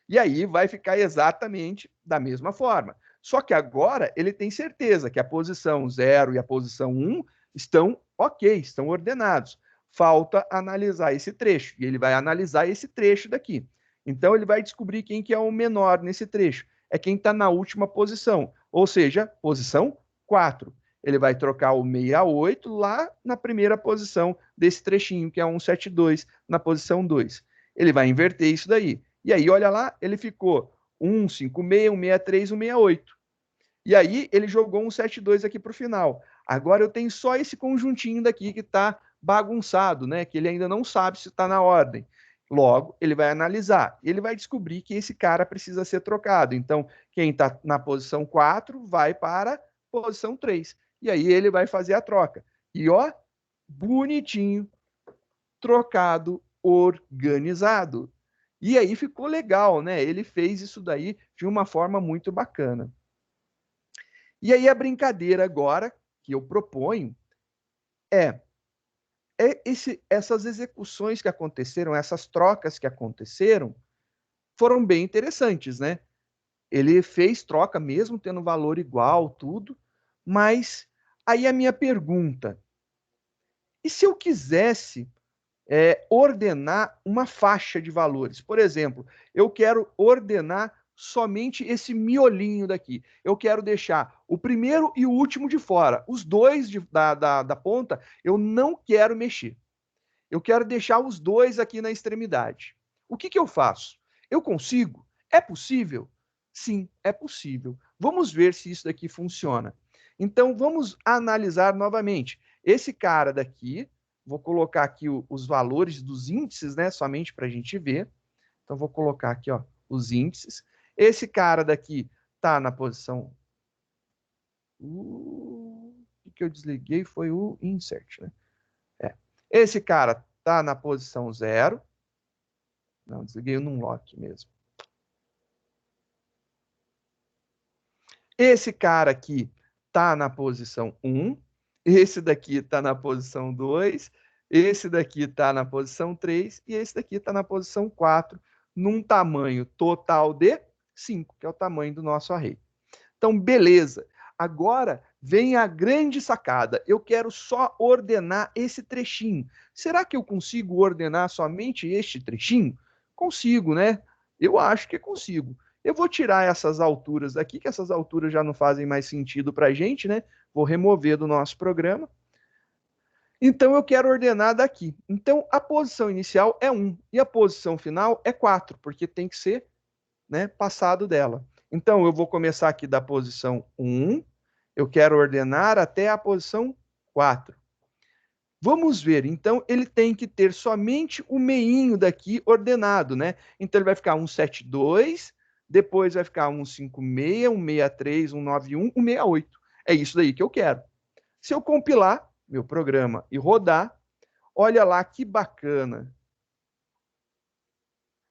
E aí vai ficar exatamente da mesma forma. Só que agora ele tem certeza que a posição 0 e a posição 1 estão ok, estão ordenados. Falta analisar esse trecho. E ele vai analisar esse trecho daqui. Então ele vai descobrir quem que é o menor nesse trecho. É quem está na última posição, ou seja, posição 4. Ele vai trocar o 68 lá na primeira posição desse trechinho, que é 172, na posição 2. Ele vai inverter isso daí. E aí, olha lá, ele ficou 156, 163, 168. E aí, ele jogou 172 aqui para o final. Agora eu tenho só esse conjuntinho daqui que está bagunçado, né? Que ele ainda não sabe se está na ordem. Logo, ele vai analisar. E ele vai descobrir que esse cara precisa ser trocado. Então, quem está na posição 4 vai para a posição 3. E aí ele vai fazer a troca. E ó, bonitinho, trocado, organizado. E aí ficou legal, né? Ele fez isso daí de uma forma muito bacana. E aí a brincadeira agora que eu proponho essas execuções que aconteceram, essas trocas que aconteceram, foram bem interessantes, né? Ele fez troca mesmo tendo valor igual, tudo, mas aí a minha pergunta, e se eu quisesse ordenar uma faixa de valores? Por exemplo, eu quero ordenar somente esse miolinho daqui. Eu quero deixar o primeiro e o último de fora. Os dois da ponta eu não quero mexer. Eu quero deixar os dois aqui na extremidade. O que eu faço? Eu consigo? É possível? Sim, é possível. Vamos ver se isso daqui funciona. Então, vamos analisar novamente. Esse cara daqui, vou colocar aqui os valores dos índices, né? Somente para a gente ver. Então, vou colocar aqui, ó, os índices. Esse cara daqui está na posição... O que eu desliguei foi o insert, né? Esse cara está na posição 0. Não, desliguei o numlock mesmo. Esse cara aqui está na posição 1. Esse daqui está na posição 2. Esse daqui está na posição 3. E esse daqui está na posição 4, num tamanho total de 5, que é o tamanho do nosso array. Então, beleza. Agora vem a grande sacada. Eu quero só ordenar esse trechinho. Será que eu consigo ordenar somente este trechinho? Consigo, né? Eu acho que consigo. Eu vou tirar essas alturas daqui, que essas alturas já não fazem mais sentido para a gente, né? Vou remover do nosso programa. Então, eu quero ordenar daqui. Então, a posição inicial é 1 e a posição final é 4, porque tem que ser, né, passado dela. Então, eu vou começar aqui da posição 1, eu quero ordenar até a posição 4. Vamos ver, então, ele tem que ter somente o meinho daqui ordenado, né? Então, ele vai ficar 172, depois vai ficar 156, 163, 191, 168. É isso daí que eu quero. Se eu compilar meu programa e rodar, olha lá que bacana.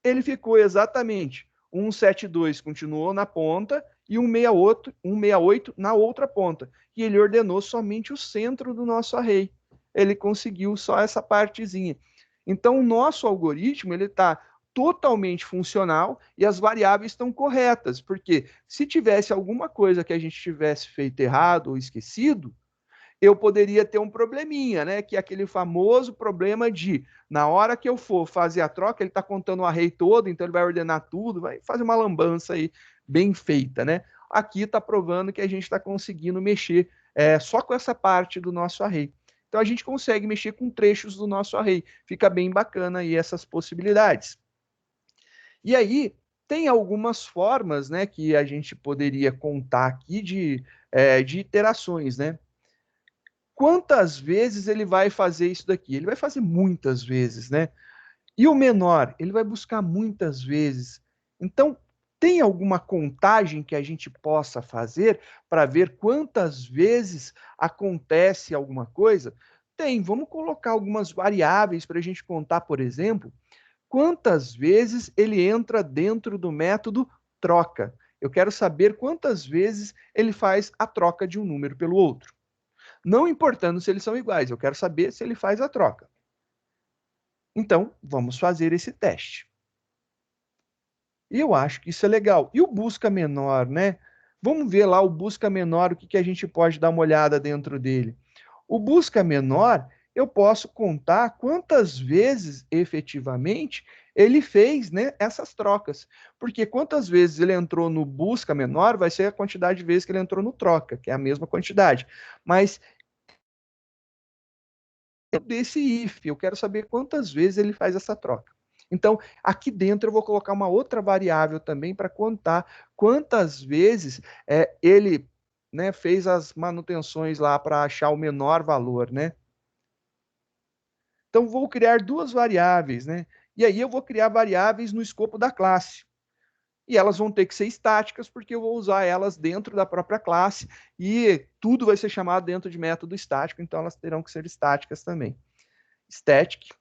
Ele ficou exatamente 172 continuou na ponta e 168 na outra ponta. E ele ordenou somente o centro do nosso array. Ele conseguiu só essa partezinha. Então, o nosso algoritmo ele está totalmente funcional e as variáveis estão corretas, porque se tivesse alguma coisa que a gente tivesse feito errado ou esquecido, eu poderia ter um probleminha, né? Que é aquele famoso problema de, na hora que eu for fazer a troca, ele está contando o array todo, então ele vai ordenar tudo, vai fazer uma lambança aí bem feita, né? Aqui está provando que a gente está conseguindo mexer só com essa parte do nosso array. Então a gente consegue mexer com trechos do nosso array. Fica bem bacana aí essas possibilidades. E aí, tem algumas formas, né, que a gente poderia contar aqui de iterações, né? Quantas vezes ele vai fazer isso daqui? Ele vai fazer muitas vezes, né? E o menor, ele vai buscar muitas vezes. Então, tem alguma contagem que a gente possa fazer para ver quantas vezes acontece alguma coisa? Tem, vamos colocar algumas variáveis para a gente contar, por exemplo, quantas vezes ele entra dentro do método troca. Eu quero saber quantas vezes ele faz a troca de um número pelo outro. Não importando se eles são iguais, eu quero saber se ele faz a troca. Então, vamos fazer esse teste. E eu acho que isso é legal. E o busca menor, né? Vamos ver lá o busca menor, o que a gente pode dar uma olhada dentro dele. O busca menor, eu posso contar quantas vezes, efetivamente, ele fez, né, essas trocas. Porque quantas vezes ele entrou no busca menor, vai ser a quantidade de vezes que ele entrou no troca, que é a mesma quantidade. Mas desse if, eu quero saber quantas vezes ele faz essa troca. Então, aqui dentro eu vou colocar uma outra variável também para contar quantas vezes ele, né, fez as manutenções lá para achar o menor valor, né? Então, vou criar duas variáveis, né? E aí eu vou criar variáveis no escopo da classe. E elas vão ter que ser estáticas, porque eu vou usar elas dentro da própria classe, e tudo vai ser chamado dentro de método estático, então elas terão que ser estáticas também. Static.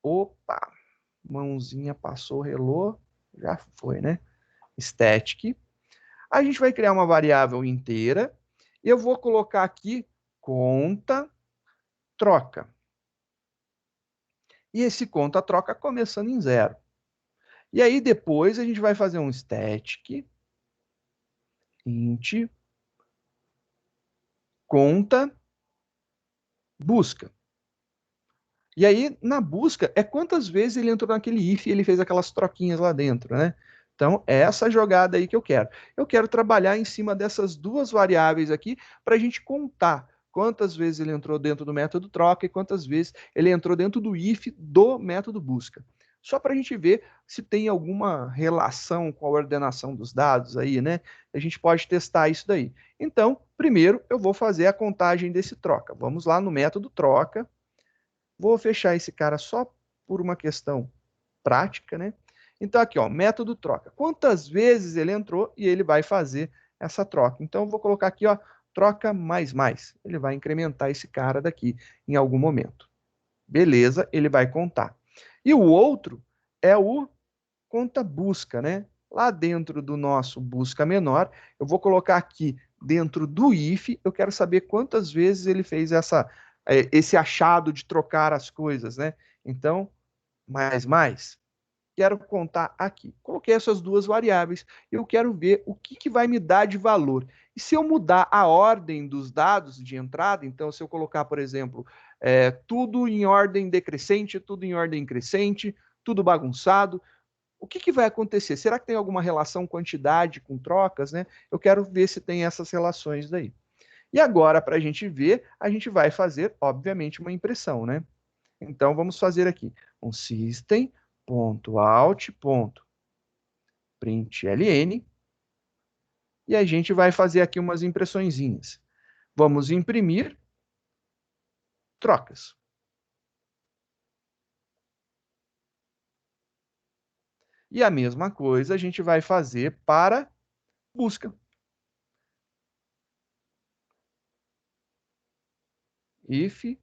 Opa! Mãozinha passou, relou, já foi, né? Static. A gente vai criar uma variável inteira, e eu vou colocar aqui conta troca. E esse conta troca começando em 0. E aí depois a gente vai fazer um static int conta busca. E aí na busca é quantas vezes ele entrou naquele if e ele fez aquelas troquinhas lá dentro, né? Então é essa jogada aí que eu quero. Eu quero trabalhar em cima dessas duas variáveis aqui para a gente contar quantas vezes ele entrou dentro do método troca e quantas vezes ele entrou dentro do if do método busca. Só para a gente ver se tem alguma relação com a ordenação dos dados aí, né? A gente pode testar isso daí. Então, primeiro eu vou fazer a contagem desse troca. Vamos lá no método troca. Vou fechar esse cara só por uma questão prática, né? Então aqui, ó, método troca. Quantas vezes ele entrou e ele vai fazer essa troca. Então eu vou colocar aqui, ó, troca mais. Ele vai incrementar esse cara daqui em algum momento. Beleza, ele vai contar. E o outro é o conta busca, né? Lá dentro do nosso busca menor, eu vou colocar aqui dentro do if, eu quero saber quantas vezes ele fez esse achado de trocar as coisas, né? Então, mais. Quero contar aqui. Coloquei essas duas variáveis. Eu quero ver o que vai me dar de valor. E se eu mudar a ordem dos dados de entrada, então se eu colocar, por exemplo, tudo em ordem decrescente, tudo em ordem crescente, tudo bagunçado, o que vai acontecer? Será que tem alguma relação quantidade com trocas, né? Eu quero ver se tem essas relações daí. E agora, para a gente ver, a gente vai fazer, obviamente, uma impressão, né? Então, vamos fazer aqui um system.out.println e a gente vai fazer aqui umas impressõezinhas. Vamos imprimir trocas. E a mesma coisa a gente vai fazer para busca. If,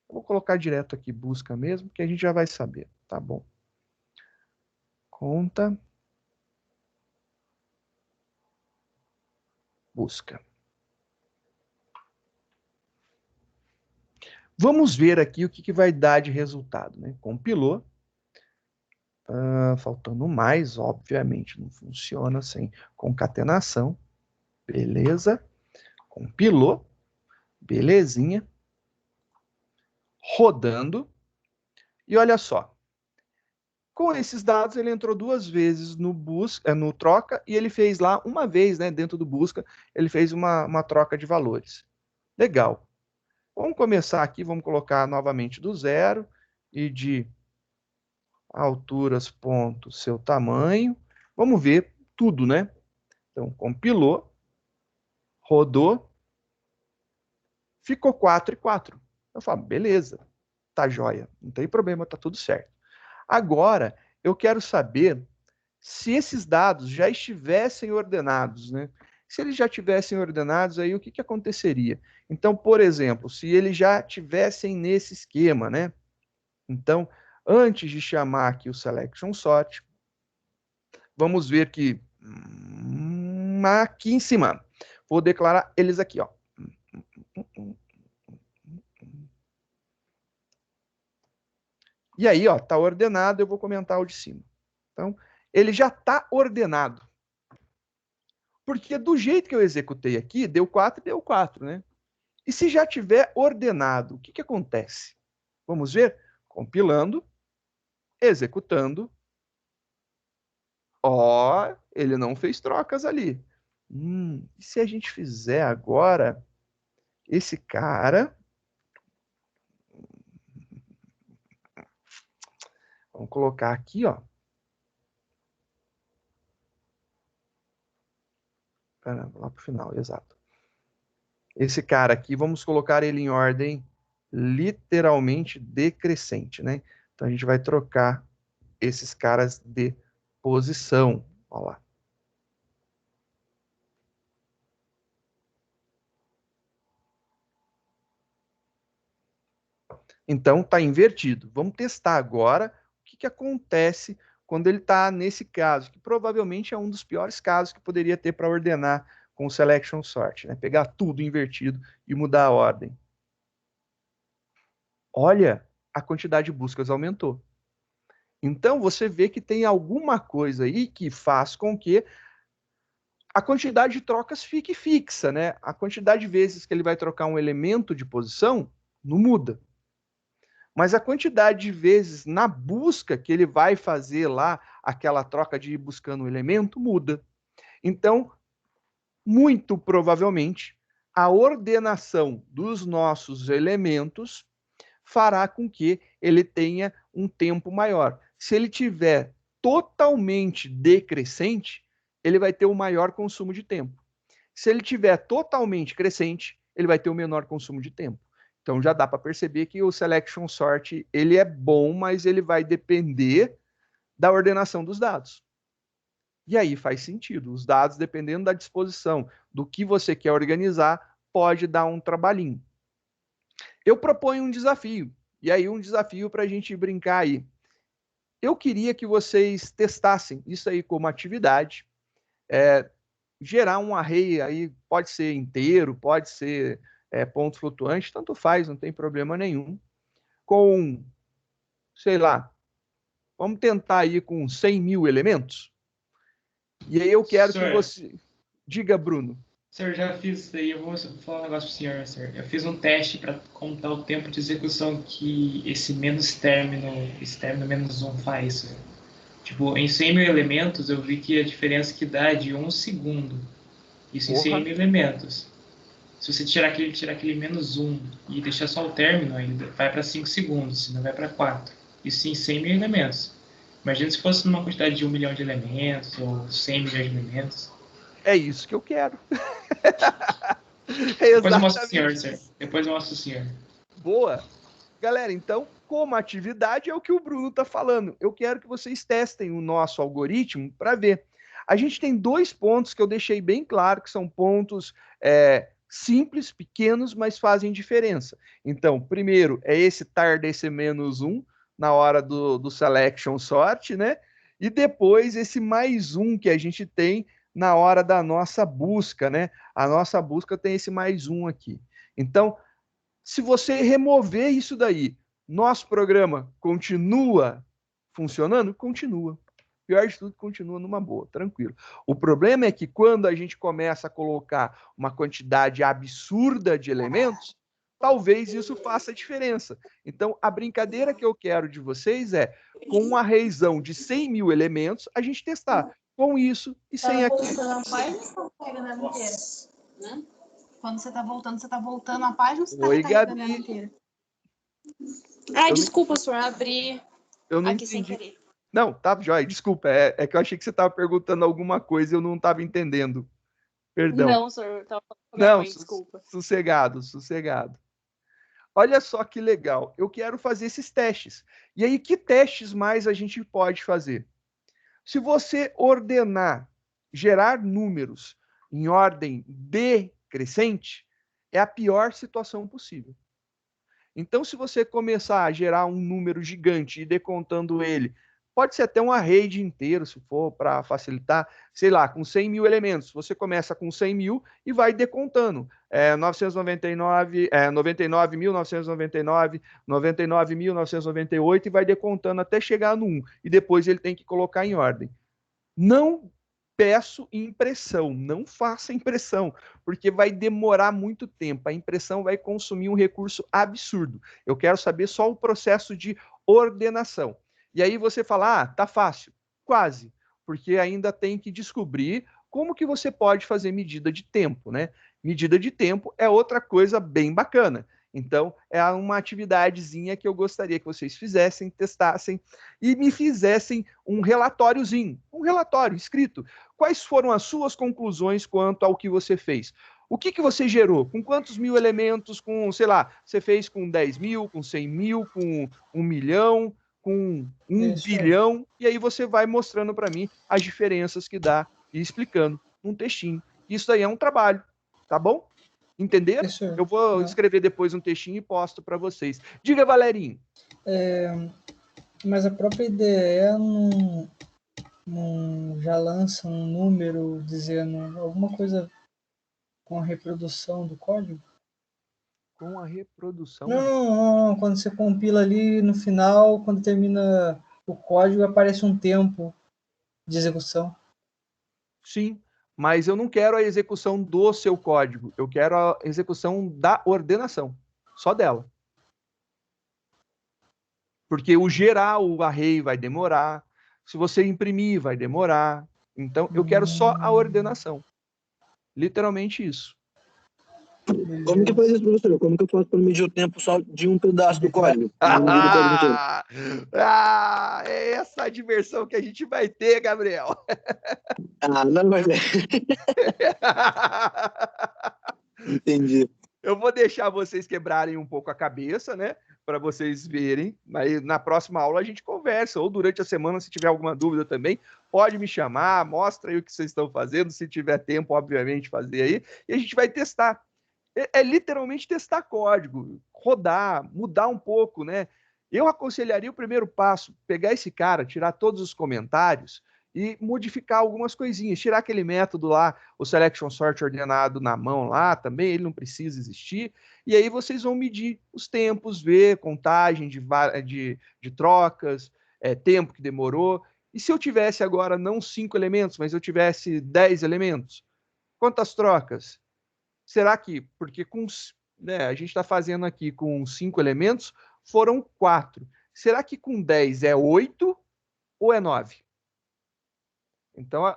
vou colocar direto aqui busca mesmo, que a gente já vai saber, tá bom? Conta busca. Vamos ver aqui o que vai dar de resultado, né? Compilou. Faltando mais, obviamente, não funciona sem concatenação. Beleza. Compilou. Belezinha. Rodando. E olha só. Com esses dados, ele entrou 2 vezes no troca e ele fez lá uma vez, né, dentro do busca, ele fez uma troca de valores. Legal. Vamos começar aqui, vamos colocar novamente do 0 e de alturas, ponto, seu tamanho. Vamos ver tudo, né? Então, compilou, rodou, ficou 4 e 4. Eu falo, beleza, tá joia, não tem problema, tá tudo certo. Agora, eu quero saber se esses dados já estivessem ordenados, né? Se eles já tivessem ordenados, aí o que aconteceria? Então, por exemplo, se eles já tivessem nesse esquema, né? Então, antes de chamar aqui o selection sort, vamos ver que aqui em cima, vou declarar eles aqui, ó. E aí, ó, tá ordenado, eu vou comentar o de cima. Então, ele já tá ordenado. Porque do jeito que eu executei aqui, deu 4 e deu 4, né? E se já tiver ordenado, o que acontece? Vamos ver? Compilando, executando. Ó, ele não fez trocas ali. E se a gente fizer agora esse cara... Vamos colocar aqui, ó. Lá para o final, exato. Esse cara aqui, vamos colocar ele em ordem literalmente decrescente, né? Então a gente vai trocar esses caras de posição. Olha lá. Então está invertido. Vamos testar agora o que acontece quando ele está nesse caso, que provavelmente é um dos piores casos que poderia ter para ordenar com o selection sort, né? Pegar tudo invertido e mudar a ordem. Olha, a quantidade de buscas aumentou. Então, você vê que tem alguma coisa aí que faz com que a quantidade de trocas fique fixa, né? A quantidade de vezes que ele vai trocar um elemento de posição não muda. Mas a quantidade de vezes na busca que ele vai fazer lá, aquela troca de ir buscando um elemento, muda. Então, muito provavelmente, a ordenação dos nossos elementos fará com que ele tenha um tempo maior. Se ele tiver totalmente decrescente, ele vai ter o maior consumo de tempo. Se ele tiver totalmente crescente, ele vai ter o menor consumo de tempo. Então já dá para perceber que o selection sort ele é bom, mas ele vai depender da ordenação dos dados. E aí faz sentido. Os dados, dependendo da disposição do que você quer organizar, pode dar um trabalhinho. Eu proponho um desafio. E aí um desafio para a gente brincar aí. Eu queria que vocês testassem isso aí como atividade. Gerar um array aí, pode ser inteiro, pode ser ponto flutuante, tanto faz, não tem problema nenhum. Com, sei lá, vamos tentar aí com 100 mil elementos. E aí eu quero que você... Diga, Bruno. Senhor, já fiz isso aí, eu vou falar um negócio pro senhor, senhor. Eu fiz um teste para contar o tempo de execução que esse término menos 1 faz, senhor. Tipo, em 100 mil elementos, eu vi que a diferença que dá é de 1 segundo. Isso em 100 mil elementos. Se você tirar aquele menos 1 e deixar só o término, ele vai para 5 segundos, senão vai para 4. Isso em 100 mil elementos. Imagina se fosse numa quantidade de 1 milhão de elementos, ou 100 milhões de elementos. É isso que eu quero. Depois eu mostro o senhor, senhor. Depois eu mostro o senhor. Boa. Galera, então, como atividade é o que o Bruno está falando. Eu quero que vocês testem o nosso algoritmo para ver. A gente tem 2 pontos que eu deixei bem claro, que são pontos simples, pequenos, mas fazem diferença. Então, primeiro é esse tar desse menos 1 na hora do selection sort, né? E depois esse mais 1 que a gente tem na hora da nossa busca, né? A nossa busca tem esse mais 1 aqui. Então, se você remover isso daí, nosso programa continua funcionando? Continua. Pior de tudo, continua numa boa, tranquilo. O problema é que quando a gente começa a colocar uma quantidade absurda de elementos, talvez isso faça diferença. Então, a brincadeira que eu quero de vocês é, com um arrayzão de 100 mil elementos, a gente testar com isso e sem aquilo. Quando você tá voltando a página, ou você tá Oi, recarregando Gabi. ela inteira? Ai, desculpa, senhor, abri Eu não aqui sem entendi. querer. Não, tá, Joia, desculpa, é que eu achei que você estava perguntando alguma coisa e eu não estava entendendo. Perdão. Não, senhor, tava falando com minha mãe, desculpa. Sossegado, sossegado. Olha só que legal, eu quero fazer esses testes. E aí, que testes mais a gente pode fazer? Se você ordenar, gerar números em ordem decrescente, é a pior situação possível. Então, se você começar a gerar um número gigante e decontando ele, pode ser até um array inteiro, se for para facilitar, sei lá, com 100 mil elementos. Você começa com 100 mil e vai decontando. 999, 99.999, 99.998 e vai decontando até chegar no 1. E depois ele tem que colocar em ordem. Não peço impressão, não faça impressão, porque vai demorar muito tempo. A impressão vai consumir um recurso absurdo. Eu quero saber só o processo de ordenação. E aí você fala, tá fácil. Quase, porque ainda tem que descobrir como que você pode fazer medida de tempo, né? Medida de tempo é outra coisa bem bacana. Então, é uma atividadezinha que eu gostaria que vocês fizessem, testassem e me fizessem um relatóriozinho, um relatório escrito. Quais foram as suas conclusões quanto ao que você fez? O que você gerou? Com quantos mil elementos? Com, sei lá, você fez com 10 mil, com 100 mil, com 1 milhão, com 1 bilhão? E aí você vai mostrando para mim as diferenças que dá e explicando num textinho. Isso daí é um trabalho, tá bom? Entenderam? Eu vou escrever depois um textinho e posto para vocês. Diga, Valerinho. Mas a própria IDE não já lança um número dizendo alguma coisa com a reprodução do código? Com a reprodução? Não, quando você compila ali no final, quando termina o código, aparece um tempo de execução. Sim, mas eu não quero a execução do seu código, eu quero a execução da ordenação, só dela. Porque o gerar o array vai demorar, se você imprimir vai demorar, então eu quero só a ordenação. Literalmente isso. Como que faz isso, professor? Como que eu faço para medir o tempo só de um pedaço do código? Não medir o código inteiro. É essa a diversão que a gente vai ter, Gabriel. Não, mas entendi. Eu vou deixar vocês quebrarem um pouco a cabeça, né? Para vocês verem. Aí na próxima aula a gente conversa, ou durante a semana, se tiver alguma dúvida também, pode me chamar, mostra aí o que vocês estão fazendo, se tiver tempo, obviamente, fazer aí, e a gente vai testar. É literalmente testar código, rodar, mudar um pouco, né? Eu aconselharia o primeiro passo, pegar esse cara, tirar todos os comentários e modificar algumas coisinhas, tirar aquele método lá, o selection sort ordenado na mão lá também, ele não precisa existir, e aí vocês vão medir os tempos, ver contagem de trocas, tempo que demorou, e se eu tivesse agora não 5 elementos, mas eu tivesse 10 elementos, quantas trocas? Será que, porque a gente está fazendo aqui com 5 elementos, foram 4. Será que com 10 é 8 ou é 9? Então,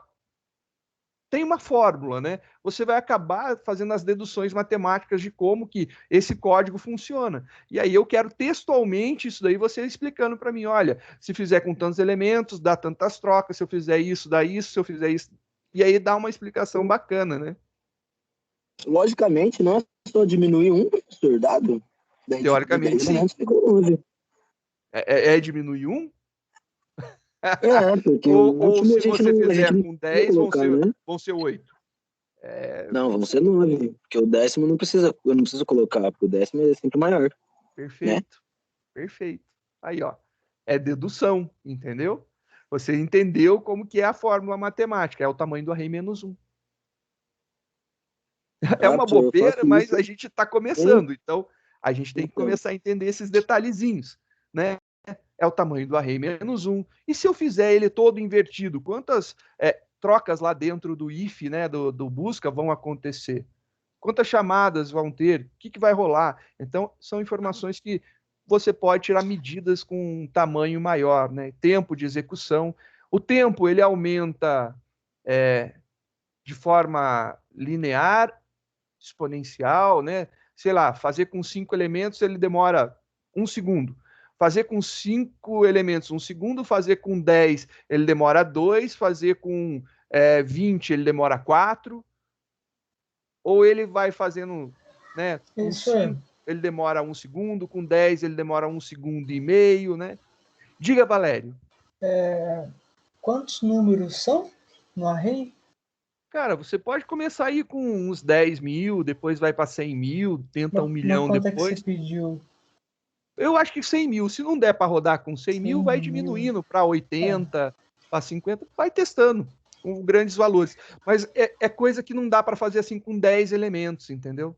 tem uma fórmula, né? Você vai acabar fazendo as deduções matemáticas de como que esse código funciona. E aí eu quero textualmente isso daí, você explicando para mim, olha, se fizer com tantos elementos, dá tantas trocas, se eu fizer isso, dá isso, se eu fizer isso. E aí dá uma explicação bacana, né? Logicamente, não é só diminuir um, professor, dado. Teoricamente, sim. Diminuir um? Porque ou se você fizer com 10, vão ser 8. Não, vão ser 9. Porque o 10º eu não preciso colocar, porque o 10º é sempre maior. Perfeito. Né? Perfeito. Aí, ó. É dedução, entendeu? Você entendeu como que é a fórmula matemática. É o tamanho do array menos 1. É uma bobeira, mas a gente está começando. Então, a gente tem que começar a entender esses detalhezinhos, né? É o tamanho do array menos 1. E se eu fizer ele todo invertido, quantas trocas lá dentro do if, né, do busca, vão acontecer? Quantas chamadas vão ter? O que vai rolar? Então, são informações que você pode tirar medidas com um tamanho maior, né? Tempo de execução. O tempo, ele aumenta de forma linear, exponencial, né? Sei lá, fazer com 5 elementos, ele demora 1 segundo. Fazer com 5 elementos, 1 segundo. Fazer com 10, ele demora 2. Fazer com 20, ele demora 4. Ou ele vai fazendo, né? Com 5, ele demora 1 segundo. Com 10, ele demora 1 segundo e meio, né? Diga, Valério. Quantos números são no array? Cara, você pode começar aí com uns 10 mil, depois vai para 100 mil, tenta 1 milhão quanto depois. É que você pediu? Eu acho que 100 mil. Se não der para rodar com 100 mil, vai diminuindo para 80, para 50, vai testando com grandes valores. Mas é coisa que não dá para fazer assim com 10 elementos, entendeu?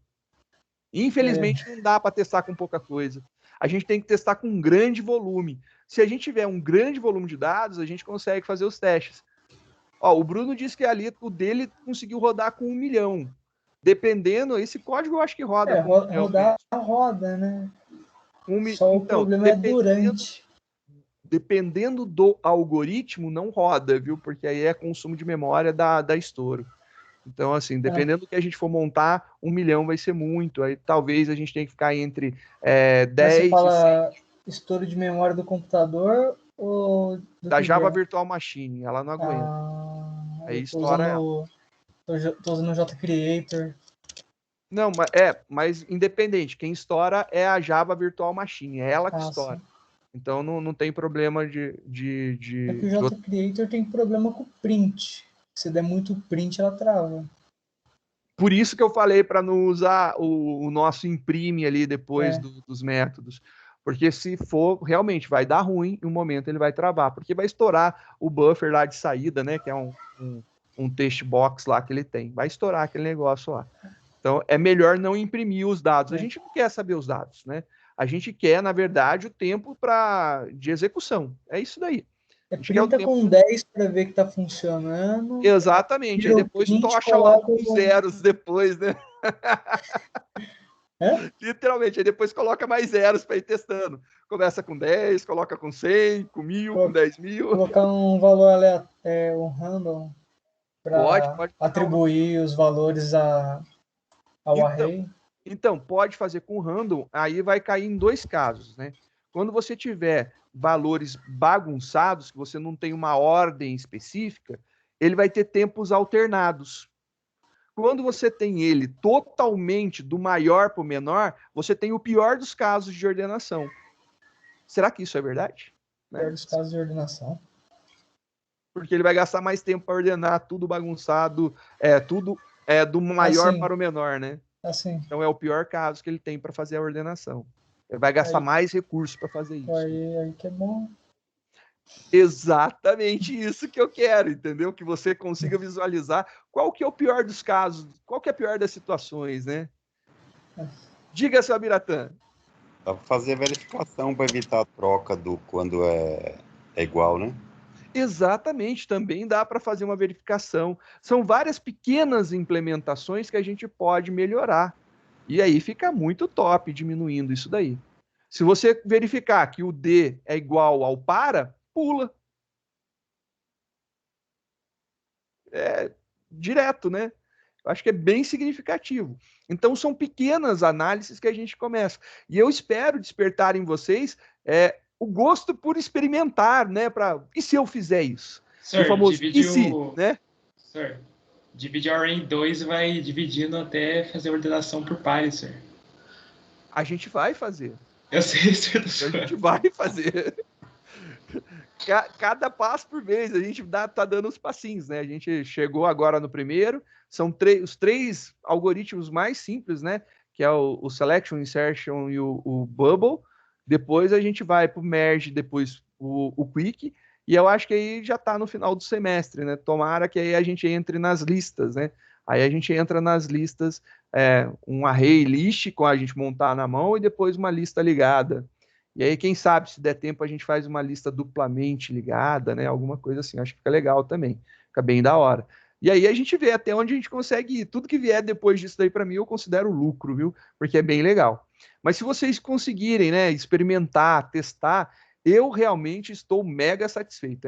Infelizmente, não dá para testar com pouca coisa. A gente tem que testar com um grande volume. Se a gente tiver um grande volume de dados, a gente consegue fazer os testes. Ó, o Bruno disse que ali o dele conseguiu rodar com 1 milhão. Dependendo, esse código eu acho que roda com 1 milhão. Rodar roda, né? Só o problema é durante. Dependendo do algoritmo, não roda, viu? Porque aí é consumo de memória da estouro. Então, assim, dependendo do que a gente for montar, 1 milhão vai ser muito. Aí talvez a gente tenha que ficar entre 10 Você fala estouro de memória do computador ou da Java Virtual Machine, ela não aguenta. Aí estoura. Tô usando o JCreator. Não, mas independente, quem estoura é a Java Virtual Machine, é ela que estoura. Sim. Então não tem problema de. É que o JCreator tem problema com o print. Se der muito print, ela trava. Por isso que eu falei para não usar o nosso imprime ali depois dos métodos. Porque se for, realmente vai dar ruim, em um momento ele vai travar, porque vai estourar o buffer lá de saída, né? Que é um text box lá que ele tem. Vai estourar aquele negócio lá. Então, é melhor não imprimir os dados. A gente não quer saber os dados, né? A gente quer, na verdade, o tempo de execução. É isso daí. Printa com 10 para ver que está funcionando. Exatamente. Aí depois tocha logo com zeros depois, né? Literalmente. Aí depois coloca mais zeros para ir testando. Começa com 10, coloca com 100, com 1000, com 10 mil. Colocar um valor aleatório, um random, para pode atribuir os valores ao array. Então, pode fazer com random, aí vai cair em 2 casos, né? Quando você tiver valores bagunçados, que você não tem uma ordem específica, ele vai ter tempos alternados. Quando você tem ele totalmente do maior para o menor, você tem o pior dos casos de ordenação. Será que isso é verdade? Pior dos casos de ordenação. Porque ele vai gastar mais tempo para ordenar tudo bagunçado, tudo do maior Assim. para o menor, né? Assim. Então é o pior caso que ele tem para fazer a ordenação. Ele vai gastar mais recursos para fazer isso. Aí que é bom. Exatamente isso que eu quero, entendeu? Que você consiga visualizar qual que é o pior dos casos, qual que é a pior das situações, né? Diga, seu Abiratã. Dá para fazer verificação para evitar a troca quando é igual, né? Exatamente, também dá para fazer uma verificação. São várias pequenas implementações que a gente pode melhorar. E aí fica muito top diminuindo isso daí. Se você verificar que o D é igual ao para, pula. É direto, né? Eu acho que é bem significativo. Então, são pequenas análises que a gente começa. E eu espero despertar em vocês o gosto por experimentar, né? E se eu fizer isso? Sir, o famoso e se, né? Sir, divide a array em 2 e vai dividindo até fazer a ordenação por pares, sir. A gente vai fazer. Eu sei, sir. A gente vai fazer. Cada passo por vez, a gente tá dando os passinhos, né? A gente chegou agora no primeiro, são os 3 algoritmos mais simples, né? Que é o Selection, Insertion e o Bubble. Depois a gente vai para o Merge, depois o Quick, e eu acho que aí já está no final do semestre, né? Tomara que aí a gente entre nas listas, né? Aí a gente entra nas listas, um array list com a gente montar na mão e depois uma lista ligada. E aí, quem sabe, se der tempo, a gente faz uma lista duplamente ligada, né? Alguma coisa assim. Acho que fica legal também. Fica bem da hora. E aí a gente vê até onde a gente consegue ir. Tudo que vier depois disso daí, para mim, eu considero lucro, viu? Porque é bem legal. Mas se vocês conseguirem, né, experimentar, testar, eu realmente estou mega satisfeito.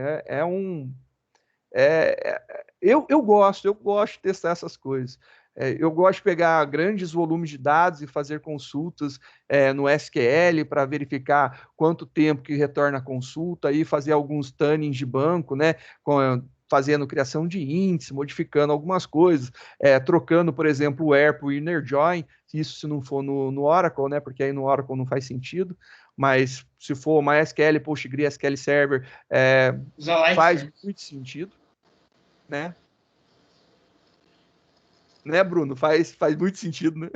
Eu gosto de testar essas coisas. Eu gosto de pegar grandes volumes de dados e fazer consultas no SQL para verificar quanto tempo que retorna a consulta e fazer alguns tunnings de banco, né? Fazendo criação de índice, modificando algumas coisas, trocando, por exemplo, o where para o inner join, isso se não for no Oracle, né? Porque aí no Oracle não faz sentido, mas se for MySQL, PostgreSQL Server, faz muito sentido, né? Né, Bruno? Faz muito sentido, né?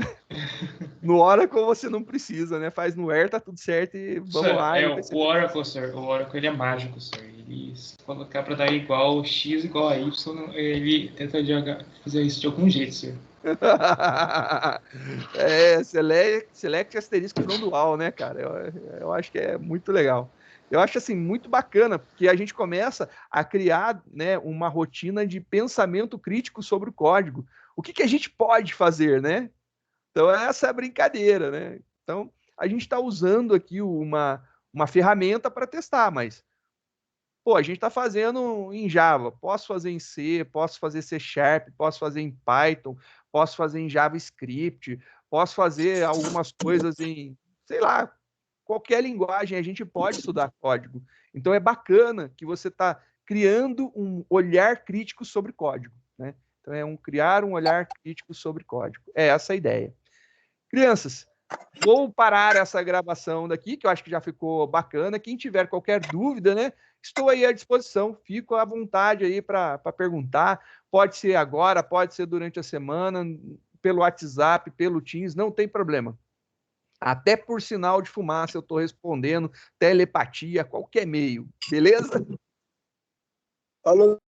No Oracle você não precisa, né? Faz no Where, tá tudo certo e vamos lá. O Oracle, sir. O Oracle, ele é mágico, sir. Ele, se colocar para dar igual X igual a Y, ele tenta fazer isso de algum jeito, sir. Select asterisco não dual, né, cara? Eu acho que é muito legal. Eu acho assim muito bacana, porque a gente começa a criar, né, uma rotina de pensamento crítico sobre o código. O que a gente pode fazer, né? Então, essa é a brincadeira, né? Então, a gente está usando aqui uma ferramenta para testar, mas, a gente está fazendo em Java, posso fazer em C, posso fazer C#, posso fazer em Python, posso fazer em JavaScript, posso fazer algumas coisas em, sei lá, qualquer linguagem, a gente pode estudar código. Então, é bacana que você está criando um olhar crítico sobre código, né? Então, criar um olhar crítico sobre código. É essa a ideia. Crianças, vou parar essa gravação daqui, que eu acho que já ficou bacana. Quem tiver qualquer dúvida, né? Estou aí à disposição. Fico à vontade aí para perguntar. Pode ser agora, pode ser durante a semana, pelo WhatsApp, pelo Teams, não tem problema. Até por sinal de fumaça eu estou respondendo, telepatia, qualquer meio. Beleza? Falou.